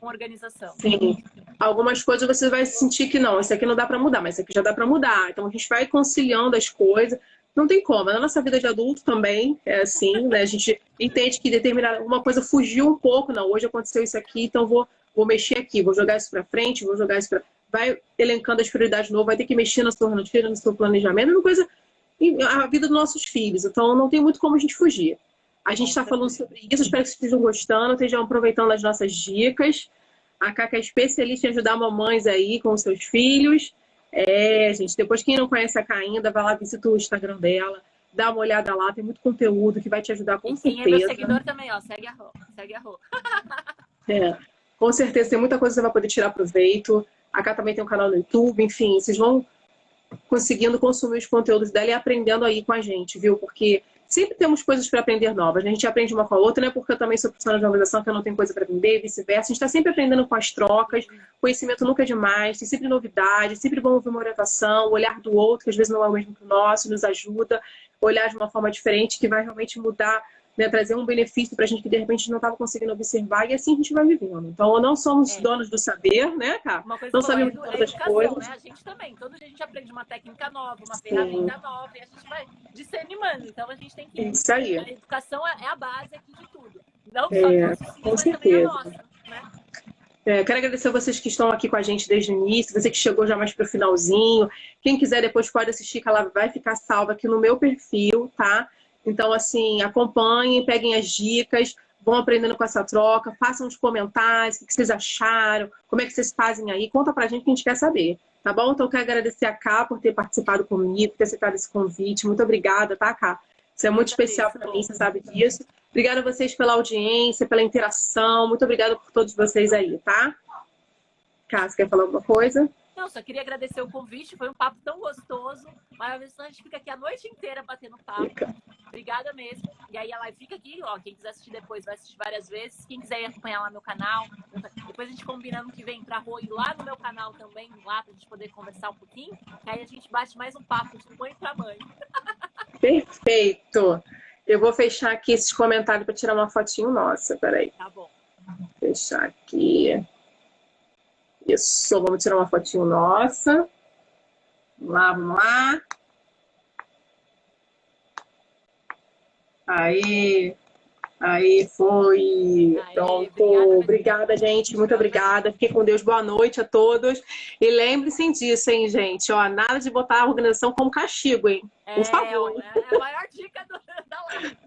com organização. Sim. Algumas coisas você vai sentir que não, isso aqui não dá para mudar, mas isso aqui já dá para mudar. Então, a gente vai conciliando as coisas. Não tem como. Na nossa vida de adulto também é assim, né? A gente entende que determinada alguma coisa fugiu um pouco. Não, hoje aconteceu isso aqui, então vou mexer aqui, vou jogar isso para frente, vou jogar isso para... Vai elencando as prioridades de novo, vai ter que mexer na sua rotina, no seu planejamento. É uma coisa... A vida dos nossos filhos. Então, não tem muito como a gente fugir. A gente está falando sobre isso. Espero que vocês estejam gostando, estejam aproveitando as nossas dicas. A Caca é especialista em ajudar mamães aí com os seus filhos. Gente, depois quem não conhece a Cá ainda, vai lá, visita o Instagram dela, dá uma olhada lá, tem muito conteúdo que vai te ajudar com certeza. Quem é meu seguidor também, segue a Rô. Com certeza, tem muita coisa que você vai poder tirar proveito. A Cá também tem um canal no YouTube, enfim, vocês vão conseguindo consumir os conteúdos dela e aprendendo aí com a gente, viu? Porque sempre temos coisas para aprender novas, né? A gente aprende uma com a outra, né? Porque eu também sou profissional de organização, que eu não tenho coisa para aprender, e vice-versa. A gente está sempre aprendendo com as trocas, conhecimento nunca é demais, tem sempre novidade, sempre bom ouvir uma orientação, o olhar do outro, que às vezes não é o mesmo que o nosso, nos ajuda, olhar de uma forma diferente, que vai realmente mudar, né? Trazer um benefício para a gente que de repente não estava conseguindo observar, e assim a gente vai vivendo. Então, não somos donos do saber, né, cara? Não sabemos todas as coisas. Né? A gente também, todo dia a gente aprende uma técnica nova, uma ferramenta nova, e a gente vai discernimando. Então, a gente tem que... Isso aí. A educação é a base aqui de tudo. Não só do nosso filho, mas também a nossa, né? Quero agradecer a vocês que estão aqui com a gente desde o início, você que chegou já mais para o finalzinho. Quem quiser depois pode assistir, que ela vai ficar salva aqui no meu perfil, tá? Então, assim, acompanhem, peguem as dicas, vão aprendendo com essa troca, façam os comentários, o que vocês acharam, como é que vocês fazem aí, conta pra gente que a gente quer saber, tá bom? Então, eu quero agradecer a Cá por ter participado comigo, ter aceitado esse convite. Muito obrigada, tá, Cá? Isso é muito especial para mim, você sabe disso. Obrigada a vocês pela audiência, pela interação. Muito obrigada por todos vocês aí, tá? Cá, você quer falar alguma coisa? Não, só queria agradecer o convite. Foi um papo tão gostoso. Maravilhoso. A gente fica aqui a noite inteira batendo papo. Obrigada mesmo. E aí a live fica aqui, quem quiser assistir depois vai assistir várias vezes. Quem quiser acompanhar lá meu canal. Depois a gente combina ano que vem pra Rô ir lá no meu canal também, lá pra gente poder conversar um pouquinho. E aí a gente bate mais um papo de mãe pra mãe. Perfeito. Eu vou fechar aqui esses comentários para tirar uma fotinho nossa. Peraí. Tá bom. Fechar aqui. Isso. Vamos tirar uma fotinho nossa. Vamos lá. Aí. Aí foi. Aê, Pronto. obrigada, Obrigada, gente. Muito obrigada. Fiquem com Deus. Boa noite a todos. E lembre-se disso, hein, gente? Ó, nada de botar a organização como castigo, hein? Por favor. É a maior dica da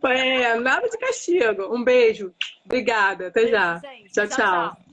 live. Nada de castigo. Um beijo. Obrigada. Até Beijo, já. gente. Tchau, tchau.